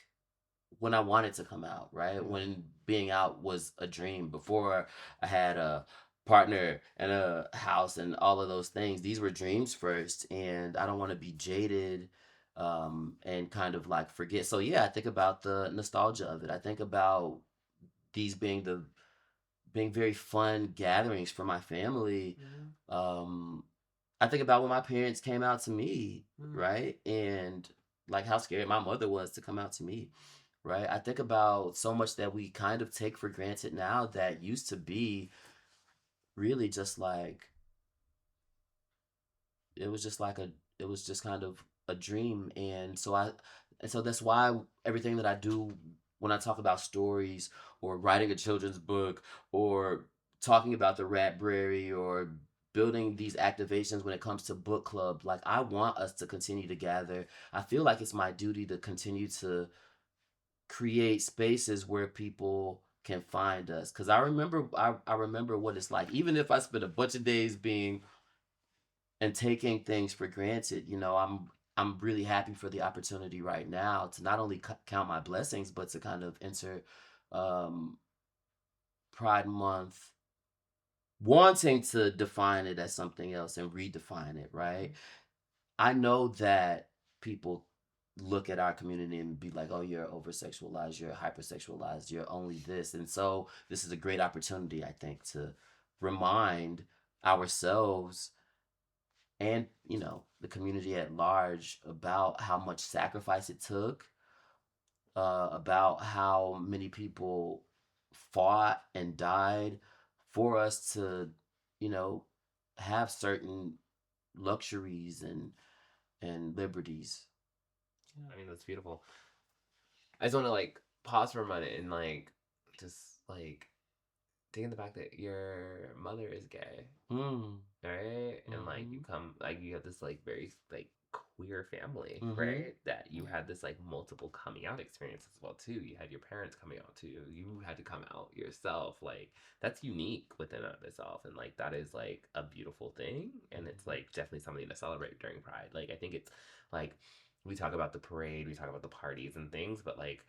when I wanted to come out, right? When being out was a dream. Before I had a partner and a house and all of those things, these were dreams first, and I don't want to be jaded and kind of like forget. So yeah, I think about the nostalgia of it. I think about these being very fun gatherings for my family. I think about when my parents came out to me, right? And like how scared my mother was to come out to me, right? I think about so much that we kind of take for granted now that used to be really just like it was just like it was just kind of a dream. And so that's why everything that I do when I talk about stories or writing a children's book or talking about the Ratbrary or building these activations when it comes to book club, like I want us to continue to gather. I feel like it's my duty to continue to create spaces where people can find us, because I remember what it's like, even if I spend a bunch of days being and taking things for granted. I'm really happy for the opportunity right now to not only count my blessings, but to kind of enter um, Pride Month wanting to define it as something else and redefine it, right? I know that people look at our community and be like, oh, you're over sexualized, you're hypersexualized, you're only this. And so this is a great opportunity, I think, to remind ourselves and the community at large about how much sacrifice it took about how many people fought and died for us to, you know, have certain luxuries and liberties. I mean, that's beautiful. I just want to like pause for a minute and like just like taking the fact that your mother is gay, Mm. right? And like you Mhm. come, like you have this like very like queer family, Mhm. right? That you had this like multiple coming out experience as well too. You had your parents coming out to you. You had to come out yourself. Like that's unique within and of itself, and like that is like a beautiful thing, and it's like definitely something to celebrate during Pride. Like I think it's like we talk about the parade, we talk about the parties and things, but like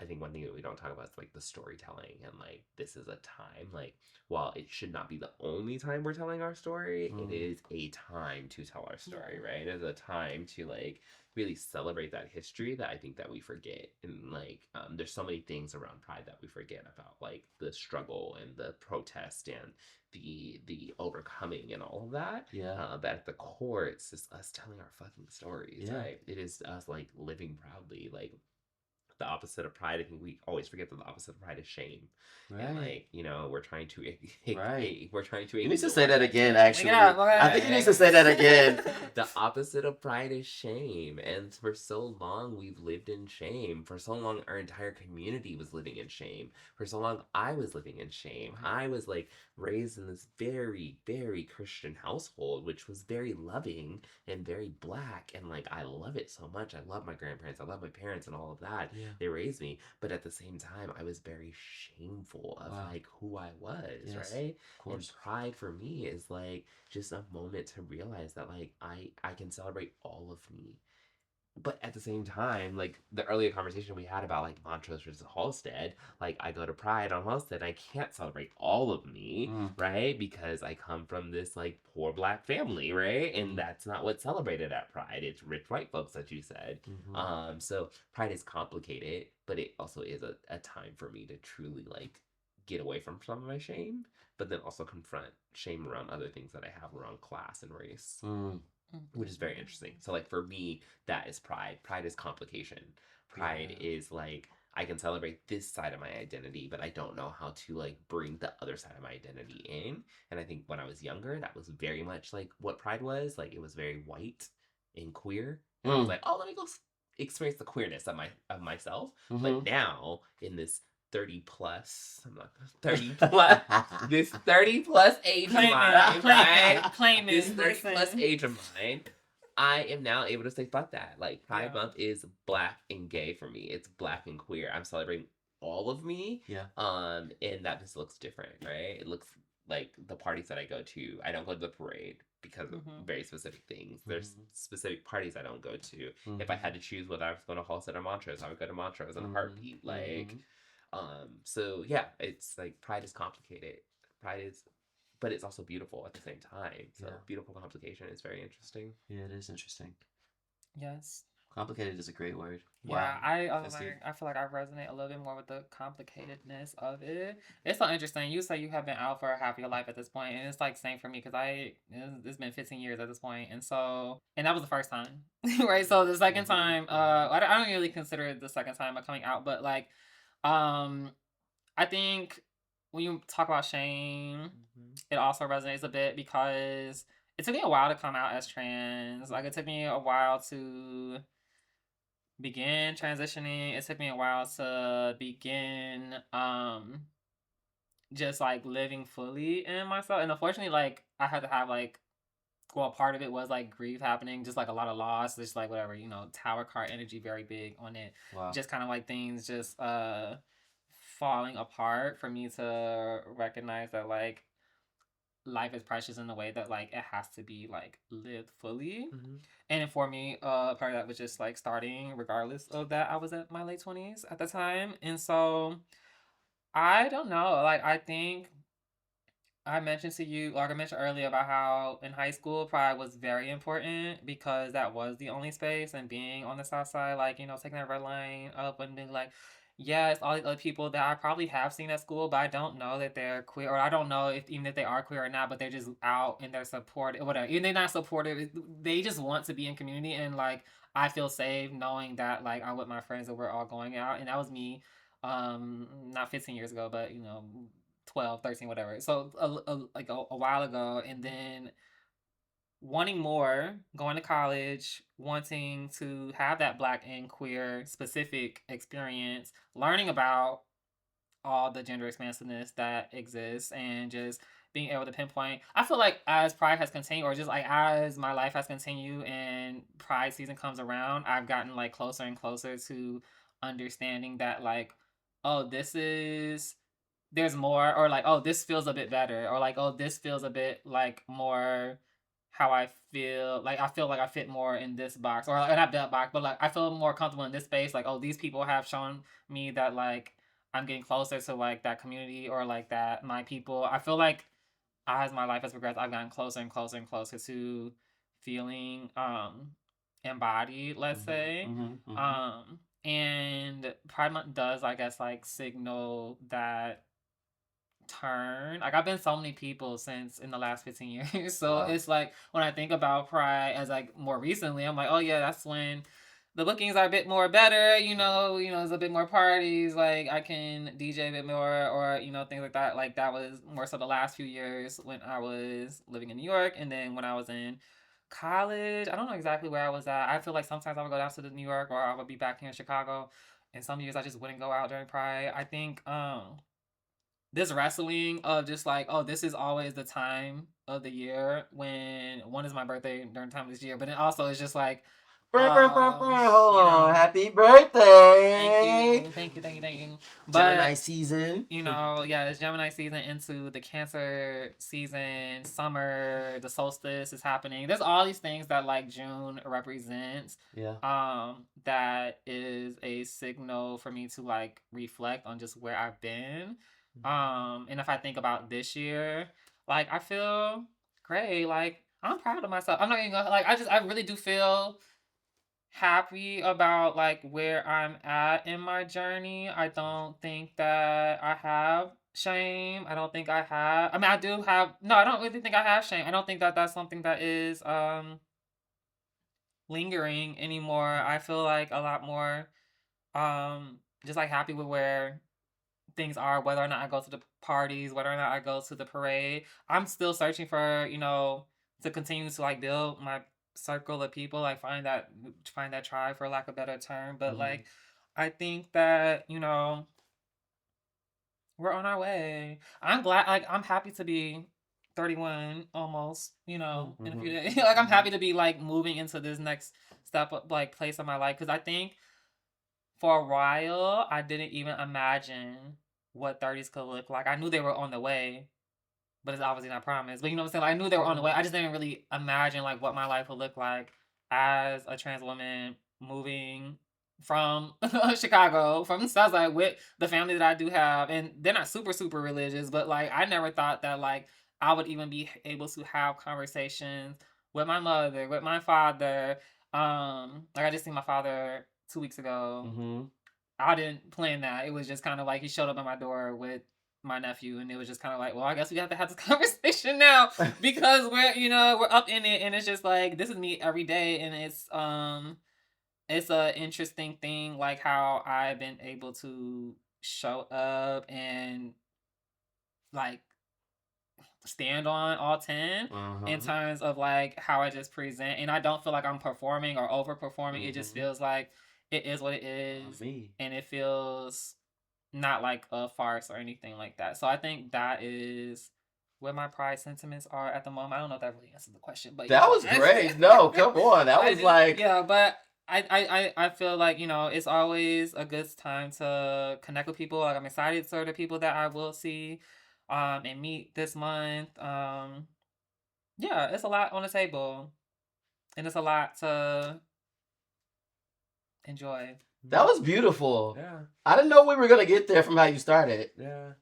I think one thing that we don't talk about is like the storytelling and like this is a time like while it should not be the only time we're telling our story, it is a time to tell our story, right? It is a time to like really celebrate that history that I think that we forget. And like there's so many things around Pride that we forget about, like the struggle and the protest and the overcoming and all of that. Yeah. But at the core, it's just us telling our fucking stories, Yeah. right? It is us like living proudly, like the opposite of pride. I think we always forget that the opposite of pride is shame. And Right. like, you know, we're trying to Right. we're trying to You need to ignore say that that again, shame. actually. Yeah, go I ahead. think you need to say that again. The opposite of pride is shame. And for so long, we've lived in shame. For so long, our entire community was living in shame. For so long, I was living in shame. I was like raised in this very, very Christian household, which was very loving and very black. And like, I love it so much. I love my grandparents. I love my parents and all of that. Yeah. They raised me. But at the same time, I was very shameful of Wow. like who I was, Yes, right? Of course. And pride for me is like just a moment to realize that like I can celebrate all of me. But at the same time, like the earlier conversation we had about like Montrose versus Halstead, like I go to Pride on Halstead, I can't celebrate all of me, right? Because I come from this like poor black family, right? And that's not what's celebrated at Pride. It's rich white folks, as you said. So Pride is complicated, but it also is a time for me to truly like get away from some of my shame, but then also confront shame around other things that I have around class and race. Which is very interesting. So, like, for me, that is pride. Pride is complication. Pride is like, I can celebrate this side of my identity, but I don't know how to, like, bring the other side of my identity in. And I think when I was younger, that was very much like what pride was. Like, it was very white and queer. And I was like, oh, let me go experience the queerness of myself. But now, in this 30 plus, I'm not 30 plus, this 30 plus age of mine, right? This 30 plus age of mine, I am now able to say, fuck that. Like, Pride Month is black and gay for me. It's black and queer. I'm celebrating all of me. Yeah. And that just looks different, right? It looks like the parties that I go to. I don't go to the parade because of very specific things. There's specific parties I don't go to. If I had to choose whether I was going to Halstead or Montrose, I would go to Montrose in a heartbeat. Like, so yeah, it's like pride is complicated. Pride is, but it's also beautiful at the same time. So beautiful complication is very interesting. Yeah, it is interesting. Yes. Complicated is a great word. Yeah, Wow. I feel like I resonate a little bit more with the complicatedness of it. It's so interesting. You say you have been out for half your life at this point, and it's like same for me because it's been 15 years at this point, and that was the first time, right? So the second time, I don't really consider it the second time of coming out, but like, I think when you talk about shame, it also resonates a bit because it took me a while to come out as trans. Like it took me a while to begin transitioning. It took me a while to begin just like living fully in myself. And unfortunately, like I had to have like part of it was like grief happening, just like a lot of loss, just like whatever, tower card energy very big on it. Wow. Just kind of like things just falling apart for me to recognize that like life is precious in the way that like it has to be like lived fully. And for me, part of that was just like starting regardless of that. I was at my late 20s at the time, and so I don't know, like I think I mentioned to you, like I mentioned earlier, about how in high school pride was very important because that was the only space, and being on the south side, like, taking that red line up and being like, yeah, it's all these other people that I probably have seen at school, but I don't know that they're queer, or I don't know if they are queer or not, but they're just out and they're supportive, whatever. Even they're not supportive, they just want to be in community, and like, I feel safe knowing that like I'm with my friends and we're all going out. And that was me, not 15 years ago, but 12, 13, whatever. So a while ago. And then wanting more, going to college, wanting to have that Black and queer specific experience, learning about all the gender expansiveness that exists, and just being able to pinpoint. I feel like as Pride has continued, or just like as my life has continued and Pride season comes around, I've gotten like closer and closer to understanding that like, oh, this is there's more, or like, oh, this feels a bit better, or like, oh, this feels a bit like more how I feel. Like I feel like I fit more in this box, or not that box, but like I feel more comfortable in this space. Like, oh, these people have shown me that like I'm getting closer to like that community, or like that my people. I feel like as my life has progressed, I've gotten closer and closer and closer to feeling embodied, let's say. And Pride Month does, I guess, like signal that turn. Like I've been so many people since in the last 15 years. So Wow. it's like when I think about Pride as like more recently, I'm like, oh yeah, that's when the bookings are a bit more better, there's a bit more parties, like I can DJ a bit more, or things like that. Like that was more so the last few years when I was living in New York, and then when I was in college, I don't know exactly where I was at. I feel like sometimes I would go down to the New York, or I would be back here in Chicago, and some years I just wouldn't go out during Pride. I think this wrestling of just like, oh, this is always the time of the year when one is my birthday during time of this year, but then also it's just like, Hold on. Happy thank birthday. you. Gemini season. It's Gemini season into the Cancer season, summer, the solstice is happening. There's all these things that like June represents. Yeah. That is a signal for me to like reflect on just where I've been. And if I think about this year, like I feel great. Like I'm proud of myself. I'm not even gonna like I really do feel happy about like where I'm at in my journey. I don't think that I have shame. I don't think I have. I mean, I do have. No, I don't really think I have shame. I don't think that that's something that is lingering anymore. I feel like a lot more just like happy with where things are, whether or not I go to the parties, whether or not I go to the parade. I'm still searching for, to continue to like build my circle of people, like find that tribe, for lack of a better term. But like I think that, we're on our way. I'm glad, like I'm happy to be 31 almost, in a few days. Like I'm happy to be like moving into this next step of like place of my life, because I think for a while I didn't even imagine what 30s could look like. I knew they were on the way, but it's obviously not promised. But you know what I'm saying? Like, I knew they were on the way. I just didn't really imagine like what my life would look like as a trans woman moving from Chicago, from the South Side, with the family that I do have. And they're not super, super religious, but like I never thought that like I would even be able to have conversations with my mother, with my father. Like I just seen my father 2 weeks ago. I didn't plan that. It was just kind of like he showed up at my door with my nephew, and it was just kind of like, well, I guess we have to have this conversation now, because we're up in it, and it's just like this is me every day, and it's a interesting thing, like how I've been able to show up and like stand on all 10 in terms of like how I just present, and I don't feel like I'm performing or overperforming. It just feels like it is what it is, and it feels not like a farce or anything like that. So I think that is where my pride sentiments are at the moment. I don't know if that really answers the question, but that was great. No, come on, that was like but I feel like it's always a good time to connect with people. Like I'm excited for the people that I will see and meet this month. It's a lot on the table, and it's a lot to enjoy. That was beautiful. Yeah. I didn't know we were gonna get there from how you started. Yeah.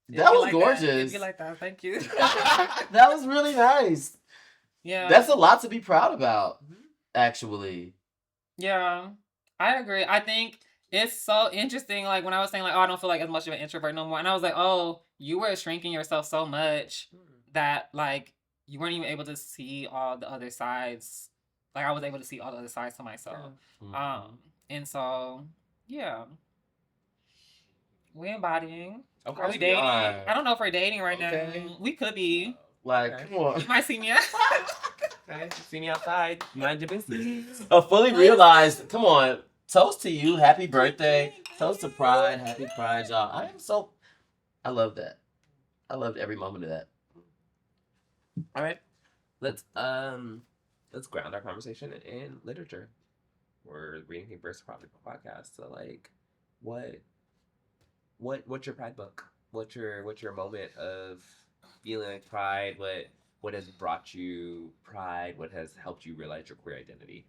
That was gorgeous. It'd be like that. Thank you. That was really nice. Yeah. That's a lot to be proud about, actually. Yeah, I agree. I think it's so interesting. Like when I was saying like, oh, I don't feel like as much of an introvert no more. And I was like, oh, you were shrinking yourself so much that like you weren't even able to see all the other sides Like I was able to see all the other sides to myself. And so yeah, we embodying. Okay. Are we dating? I don't know if we're dating right now. We could be. Like, come on. You might see me. Okay, see me outside. Mind your business. A fully realized. Come on. Toast to you. Happy birthday. Toast to Pride. Happy Pride, y'all. I love that. I loved every moment of that. All right. Let's ground our conversation in literature. We're reading papers for a podcast. So like, what's your Pride book? What's your moment of feeling like Pride? What has brought you Pride? What has helped you realize your queer identity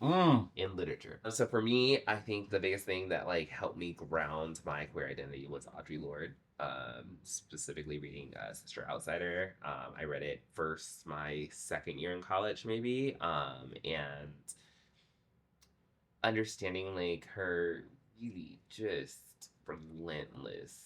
in literature? So for me, I think the biggest thing that like helped me ground my queer identity was Audre Lorde. Specifically reading Sister Outsider. I read it first my second year in college, maybe, and understanding like her really just relentless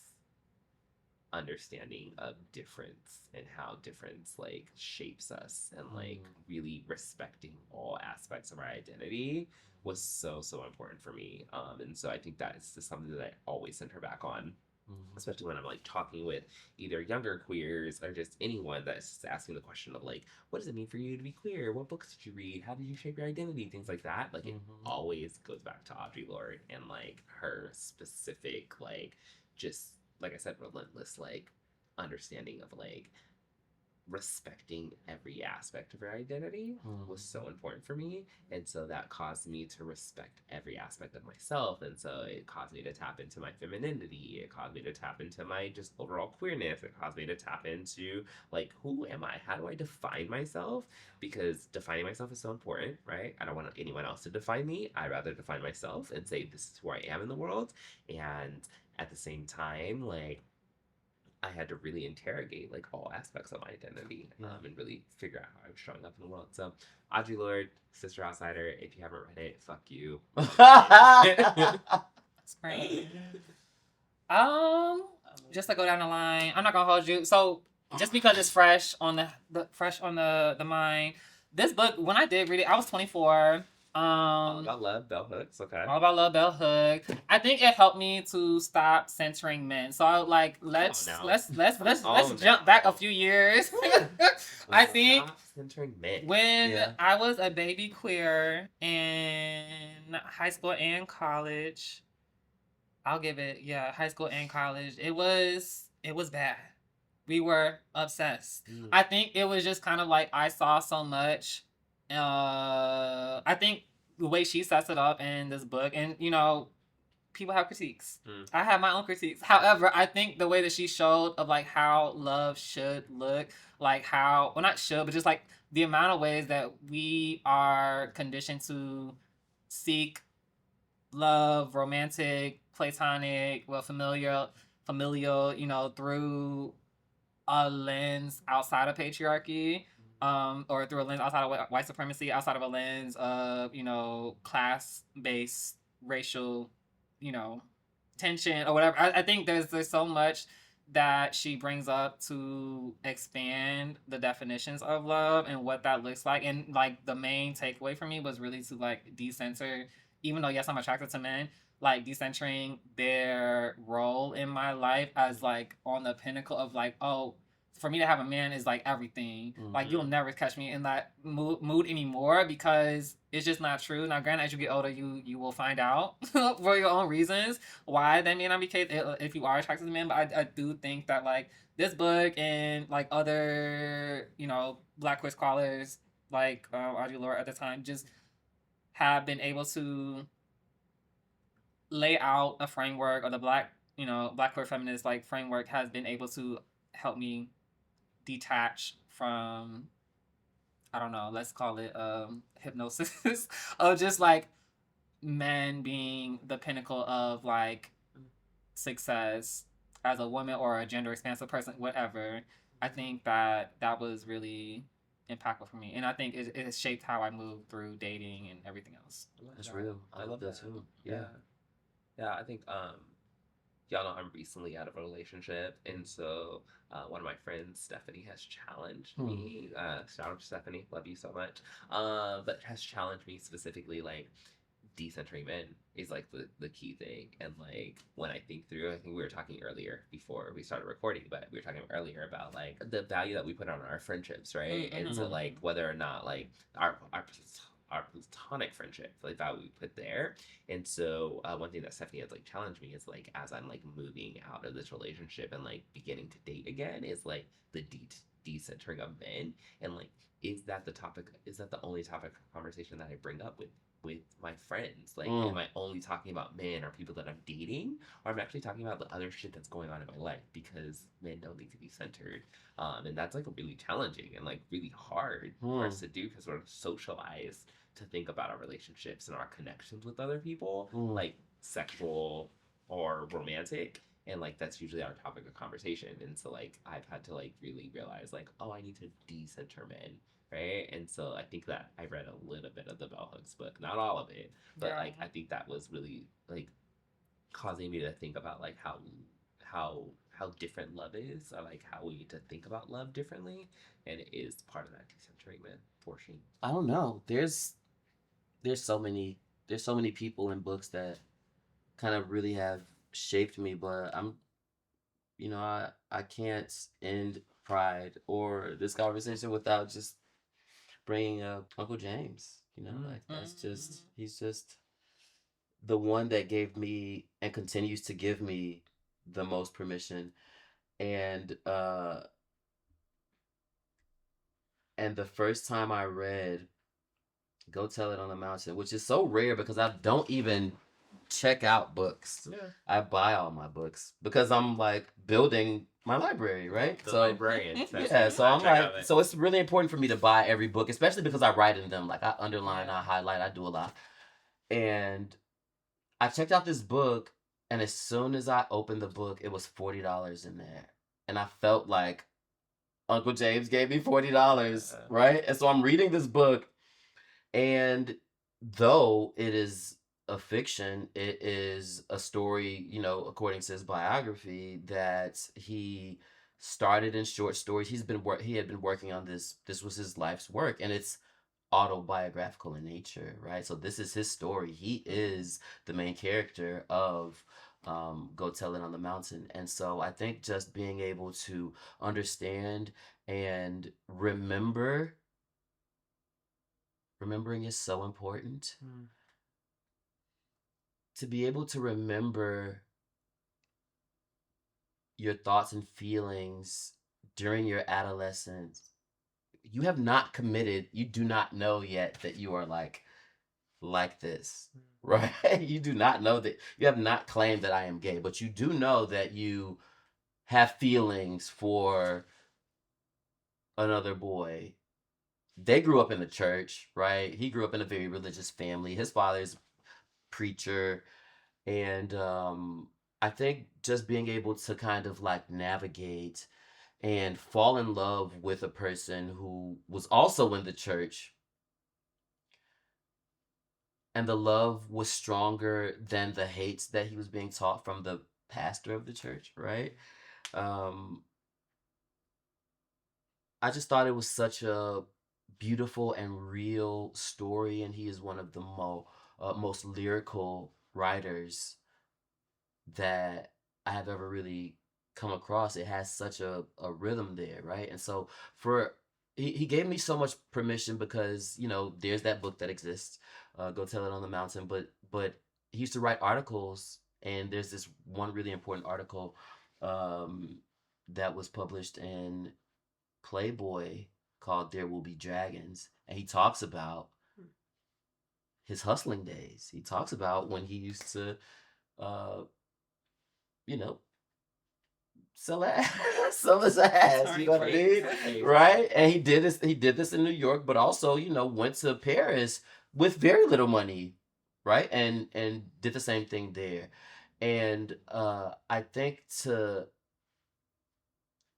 understanding of difference and how difference like shapes us, and like really respecting all aspects of our identity was so important for me. And so I think that is just something that I always center back on, especially when I'm like talking with either younger queers or just anyone that's just asking the question of like, what does it mean for you to be queer? What books did you read? How did you shape your identity? Things like that. Like it always goes back to Audre Lorde and like her specific like, just like I said, relentless like understanding of like respecting every aspect of her identity was so important for me. And so that caused me to respect every aspect of myself. And so it caused me to tap into my femininity. It caused me to tap into my just overall queerness. It caused me to tap into like, who am I? How do I define myself? Because defining myself is so important, right? I don't want anyone else to define me. I rather define myself and say, this is who I am in the world. And at the same time, like, I had to really interrogate like all aspects of my identity and really figure out how I was showing up in the world. So Audre Lorde, Sister Outsider, if you haven't read it, fuck you. That's great. Just to go down the line, I'm not gonna hold you. So just because it's fresh on the mind, this book, when I did read it, I was 24. All about love, bell hooks, okay. All about love, bell hook. I think it helped me to stop centering men. So I like let's jump back a few years. I think centering men. When I was a baby queer in high school and college, I'll give it, high school and college. It was bad. We were obsessed. I think it was just kind of like I saw so much. I think the way she sets it up in this book, and you know, people have critiques. I have my own critiques. However, I think the way that she showed of like how love should look, like how, well, not should, but just like the amount of ways that we are conditioned to seek love, romantic, platonic, well, familial, you know, through a lens outside of patriarchy, or through a lens outside of white supremacy, outside of a lens of, you know, class-based racial, you know, tension or whatever. I think there's so much that she brings up to expand the definitions of love and what that looks like. And like the main takeaway for me was really to like decenter, even though yes, I'm attracted to men, like decentering their role in my life as like on the pinnacle of like, oh, for me to have a man is like everything. Like you'll never catch me in that mood anymore, because it's just not true. Now, granted, as you get older, you will find out for your own reasons why that may not be the case if you are attracted to men. But I do think that like this book and like other, you know, Black queer scholars like Audre Lorde at the time just have been able to lay out a framework, or the Black queer feminist like framework has been able to help me detach from, I don't know, let's call it hypnosis of just like men being the pinnacle of like success as a woman or a gender expansive person, whatever. I think that was really impactful for me, and I think it has shaped how I move through dating and everything else. That's real. I love that too. Yeah, I think y'all know I'm recently out of a relationship, and so one of my friends, Stephanie, has challenged me. Shout out to Stephanie, love you so much. But has challenged me specifically, like, decentering men is like the key thing. And like when I think through, I think we were talking earlier before we started recording, but we were talking earlier about like the value that we put on our friendships, right? Mm-hmm. And so like whether or not like our platonic friendship, like that we put there. And so one thing that Stephanie has like challenged me is like as I'm like moving out of this relationship and like beginning to date again is like the decentering of men. And like is that the topic, is that the only topic of conversation that I bring up with my friends? Like, am I only talking about men or people that I'm dating, or I'm actually talking about the other shit that's going on in my life? Because men don't need to be centered, and that's like really challenging and like really hard for us to do because we're socialized to think about our relationships and our connections with other people, like sexual or romantic. And like that's usually our topic of conversation. And so like I've had to like really realize like, oh, I need to decenter men, right? And so I think that I read a little bit of the Bell Hooks book, not all of it, but Yeah. like I think that was really like causing me to think about like how different love is, or like how we need to think about love differently, and it is part of that decentering man portion. I don't know. There's so many people in books that kind of really have shaped me, but I can't end Pride or this conversation without just bringing up Uncle James. Like that's just he's just the one that gave me and continues to give me the most permission. And uh and the first time I read Go Tell It on the Mountain, which is so rare because I don't even check out books. Yeah. I buy all my books because I'm like building my library, right? The librarian. Yeah, so I'm like, so it's really important for me to buy every book, especially because I write in them. Like I underline, I highlight, I do a lot. And I checked out this book, and as soon as I opened the book, it was $40 in there, and I felt like Uncle James gave me $40, right? And so I'm reading this book, and though it is a fiction, it is a story, according to his biography, that he started in short stories. He had been working on this. This was his life's work, and it's autobiographical in nature, right? So this is his story. He is the main character of Go Tell It on the Mountain. And so I think just being able to understand and remembering is so important. To be able to remember your thoughts and feelings during your adolescence. You have not committed. You do not know yet that you are like this, right? You do not know that. You have not claimed that I am gay, but you do know that you have feelings for another boy. They grew up in the church, right? He grew up in a very religious family. His father's preacher. And I think just being able to kind of like navigate and fall in love with a person who was also in the church, and the love was stronger than the hate that he was being taught from the pastor of the church, right? I just thought it was such a beautiful and real story, and he is one of the most lyrical writers that I have ever really come across. It has such a rhythm there, right? And so he gave me so much permission because there's that book that exists, Go Tell It on the Mountain, but he used to write articles, and there's this one really important article that was published in Playboy called There Will Be Dragons, and he talks about his hustling days. He talks about when he used to you know, sell ass, sell his ass. You know what I mean, right? And he did this. He did this in New York, but also, went to Paris with very little money, right? And did the same thing there. And I think to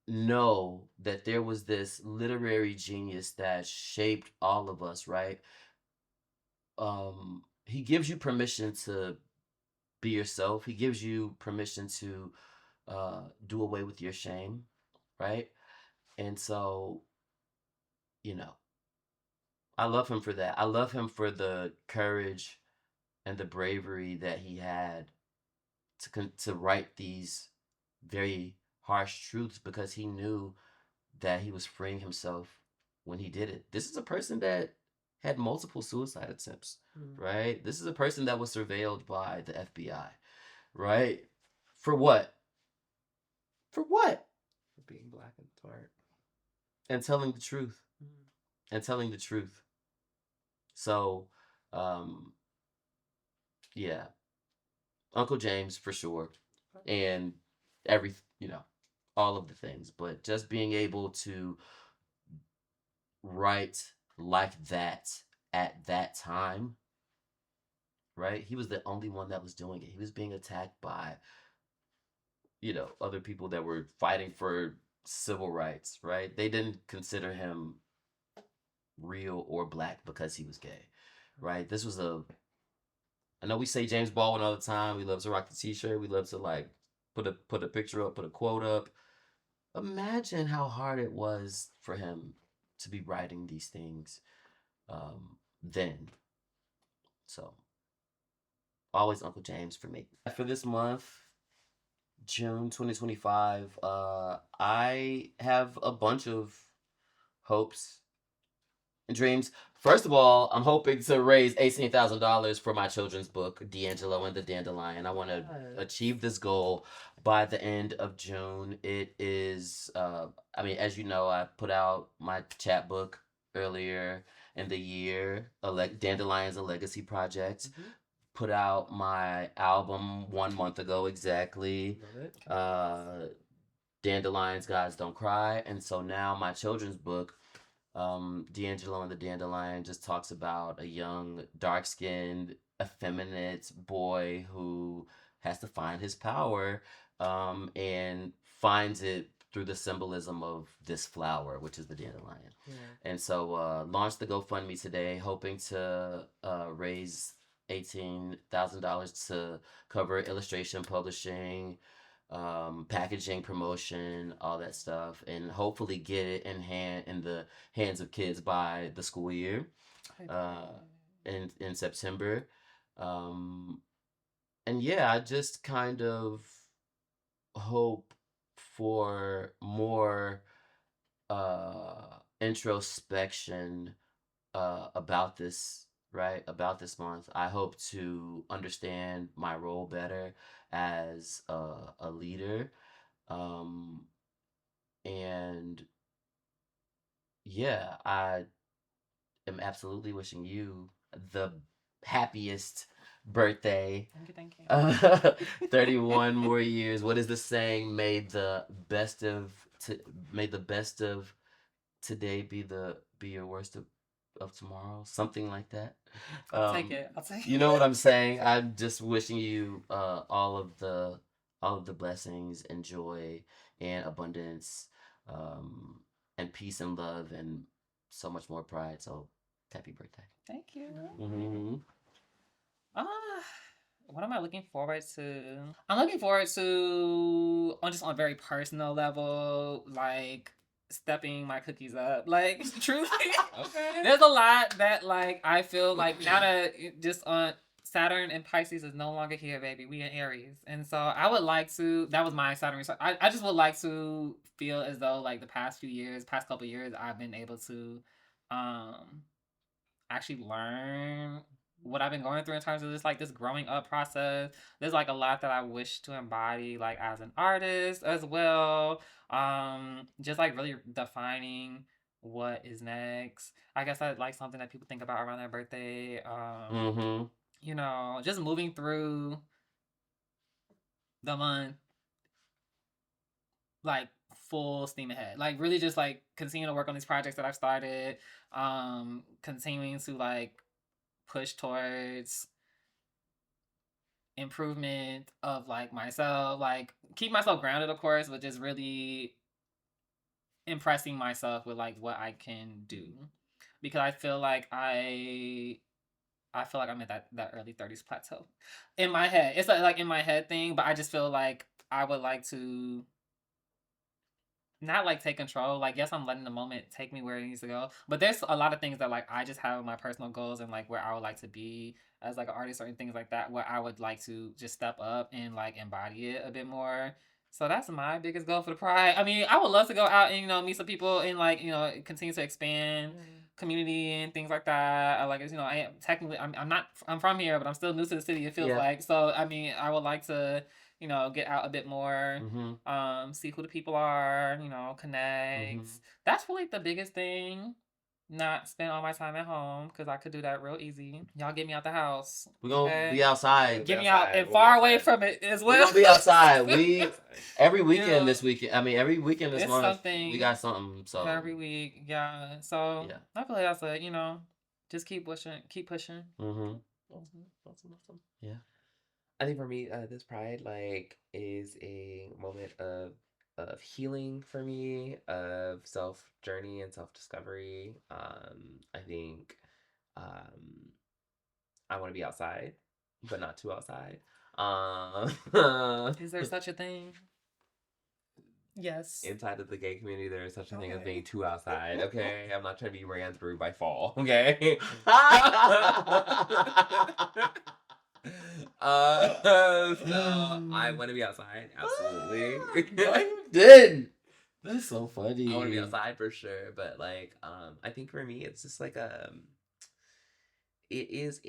know that there was this literary genius that shaped all of us, right? He gives you permission to be yourself. He gives you permission to do away with your shame, right? And so, you know, I love him for that. I love him for the courage and the bravery that he had to write these very harsh truths because he knew that he was freeing himself when he did it. This is a person that had multiple suicide attempts, right? This is a person that was surveilled by the FBI, right? For what? For what? For being black and smart. And telling the truth. And telling the truth. So, yeah, Uncle James for sure, and every all of the things, but just being able to write like that at that time, right? He was the only one that was doing it. He was being attacked by other people that were fighting for civil rights, right? They didn't consider him real or black because he was gay, right? This was I know we say James Baldwin all the time. We love to rock the T-shirt. We love to like put a picture up, put a quote up. Imagine how hard it was for him to be writing these things then. So always Uncle James for me. For this month, June 2025, I have a bunch of hopes and dreams. First of all, I'm hoping to raise $18,000 for my children's book, D'Angelo and the Dandelion. I want to achieve this goal by the end of June. It is, as you know, I put out my chapbook earlier in the year, Dandelion's a Legacy Project. Put out my album 1 month ago exactly. Love it. Dandelions, Guys Don't Cry. And so now my children's book, D'Angelo and the Dandelion, just talks about a young, dark-skinned, effeminate boy who has to find his power and finds it through the symbolism of this flower, which is the dandelion. Yeah. And so launched the GoFundMe today, hoping to raise $18,000 to cover illustration, publishing, packaging, promotion, all that stuff, and hopefully get it in the hands of kids by the school year, in September. And yeah, I just kind of hope for more introspection about this, right? About this month. I hope to understand my role better as a leader. And yeah, I am absolutely wishing you the happiest birthday. Thank you. 31 more years. What is the saying? May the best of today be your worst of tomorrow, something like that. I'll take it. You know what I'm saying? I'm just wishing you all of the blessings and joy and abundance, and peace and love and so much more pride. So happy birthday. Thank you. Mm-hmm. What am I looking forward to? I'm looking forward to, on a very personal level, like stepping my cookies up. Like, truly. Okay. There's a lot that, like, I feel like now that just on Saturn and Pisces is no longer here, baby. We in Aries. And so I would like to, that was my Saturn. So I just would like to feel as though, like, the past couple years, I've been able to actually learn what I've been going through in terms of this growing up process. There's like a lot that I wish to embody, like as an artist as well. Just like really defining what is next. I guess that's like something that people think about around their birthday. Just moving through the month like full steam ahead. Like really just like continuing to work on these projects that I've started. Continuing to like push towards improvement of like myself, like keep myself grounded, of course, but just really impressing myself with like what I can do, because I feel like I I feel like I'm at that early 30s plateau. In my head. It's like in my head thing, but I just feel like I would like to not like take control. Like, yes, I'm letting the moment take me where it needs to go. But there's a lot of things that like I just have my personal goals and like where I would like to be as like an artist or things like that, where I would like to just step up and like embody it a bit more. So that's my biggest goal for the Pride. I mean, I would love to go out and, you know, meet some people and like, you know, continue to expand community and things like that. I like, you know, I am technically, I'm from here, but I'm still new to the city, it feels like. So, I mean, I would like to, you know, get out a bit more, see who the people are, you know, connect. That's really the biggest thing. Not spend all my time at home, because I could do that real easy. Y'all get me out the house. We're gonna be outside. Get me out and far away from it as well. We're gonna be outside. Every weekend this weekend. I mean, every weekend this month. We got something. So every week, yeah. So I feel like that's a, you know, just keep pushing, Awesome. Yeah. I think for me, this Pride like is a moment of healing for me, of self journey and self discovery. I think I want to be outside, but not too outside. Is there such a thing? Yes. Inside of the gay community, there is such a thing as being too outside. Okay, I'm not trying to be Ransbury by fall. Okay. So I want to be outside, absolutely. No, you did. That's so funny. I want to be outside for sure, but like, I think for me, it's just like it is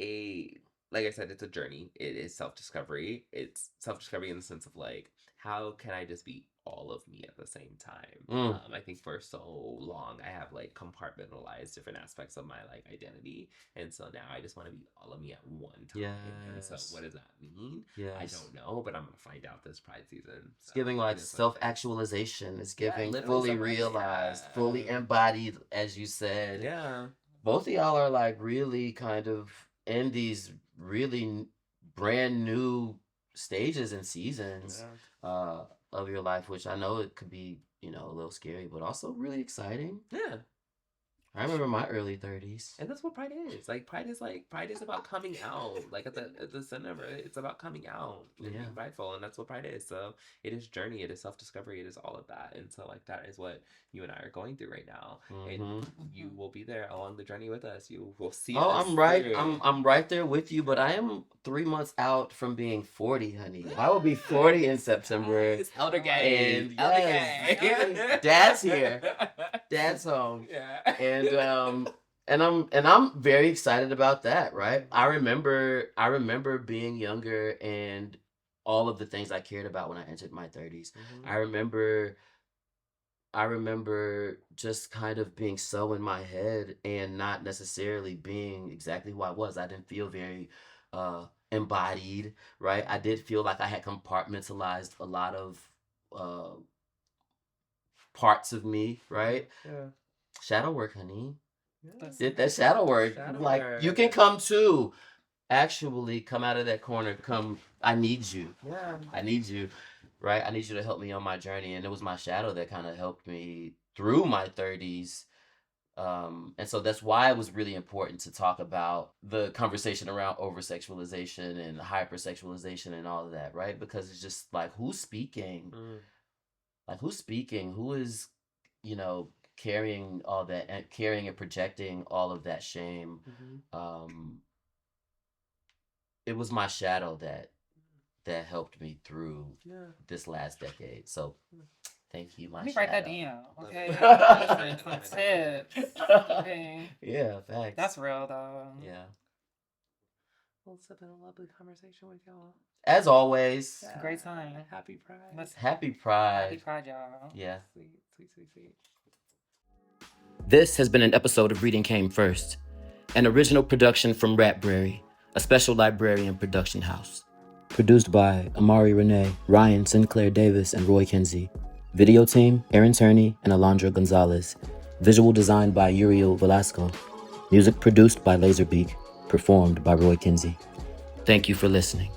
like I said, it's a journey. It is self-discovery. It's self-discovery in the sense of like, how can I just be all of me at the same time? I think for so long I have like compartmentalized different aspects of my like identity, and so now I just want to be all of me at one time. And so what does that mean? I don't know, but I'm gonna find out this Pride season. It's giving like self-actualization. It's giving fully realized, fully embodied, as you said. Both of y'all are like really kind of in these really brand new stages and seasons of your life, which I know it could be, you know, a little scary, but also really exciting. I remember my early 30s. And that's what Pride is. Like, Pride is about coming out. Like, at the center of it, it's about coming out and being prideful. And that's what Pride is. So, it is journey. It is self-discovery. It is all of that. And so, like, that is what you and I are going through right now. And you will be there along the journey with us. You will see us. I'm right. I'm right there with you, but I am 3 months out from being 40, honey. I will be 40 in September. It's Elder Gang. Elder Gang. Dad's here. Dad's home. And I'm very excited about that, right? I remember being younger and all of the things I cared about when I entered my 30s. I remember just kind of being so in my head and not necessarily being exactly who I was. I didn't feel very embodied, right? I did feel like I had compartmentalized a lot of parts of me, right? Shadow work, honey. Did that shadow work. You can come too. Actually, come out of that corner. I need you. I need you. Right? I need you to help me on my journey. And it was my shadow that kind of helped me through my 30s. And so that's why it was really important to talk about the conversation around over-sexualization and hypersexualization and all of that, right? Because it's just like, who's speaking? Like, who's speaking? Who is, you know, carrying all that and carrying and projecting all of that shame? It was my shadow that helped me through this last decade. So thank you, my shadow. Let me write that down. Okay. Some tips. Okay. Yeah, thanks. That's real though. Yeah. Well, it's been a lovely conversation with y'all. As always. Great time. Happy Pride. Happy Pride. Happy Pride, y'all. Yeah. Sweet. This has been an episode of Reading Came First, an original production from Rapbrary, a special librarian production house. Produced by Amarii Rynée, Ryan Sinclaire Davis, and Roy Kinsey. Video team, Aaron Turney and Alondra Gonzalez. Visual design by Uriel Velasco. Music produced by Laserbeak, performed by Roy Kinsey. Thank you for listening.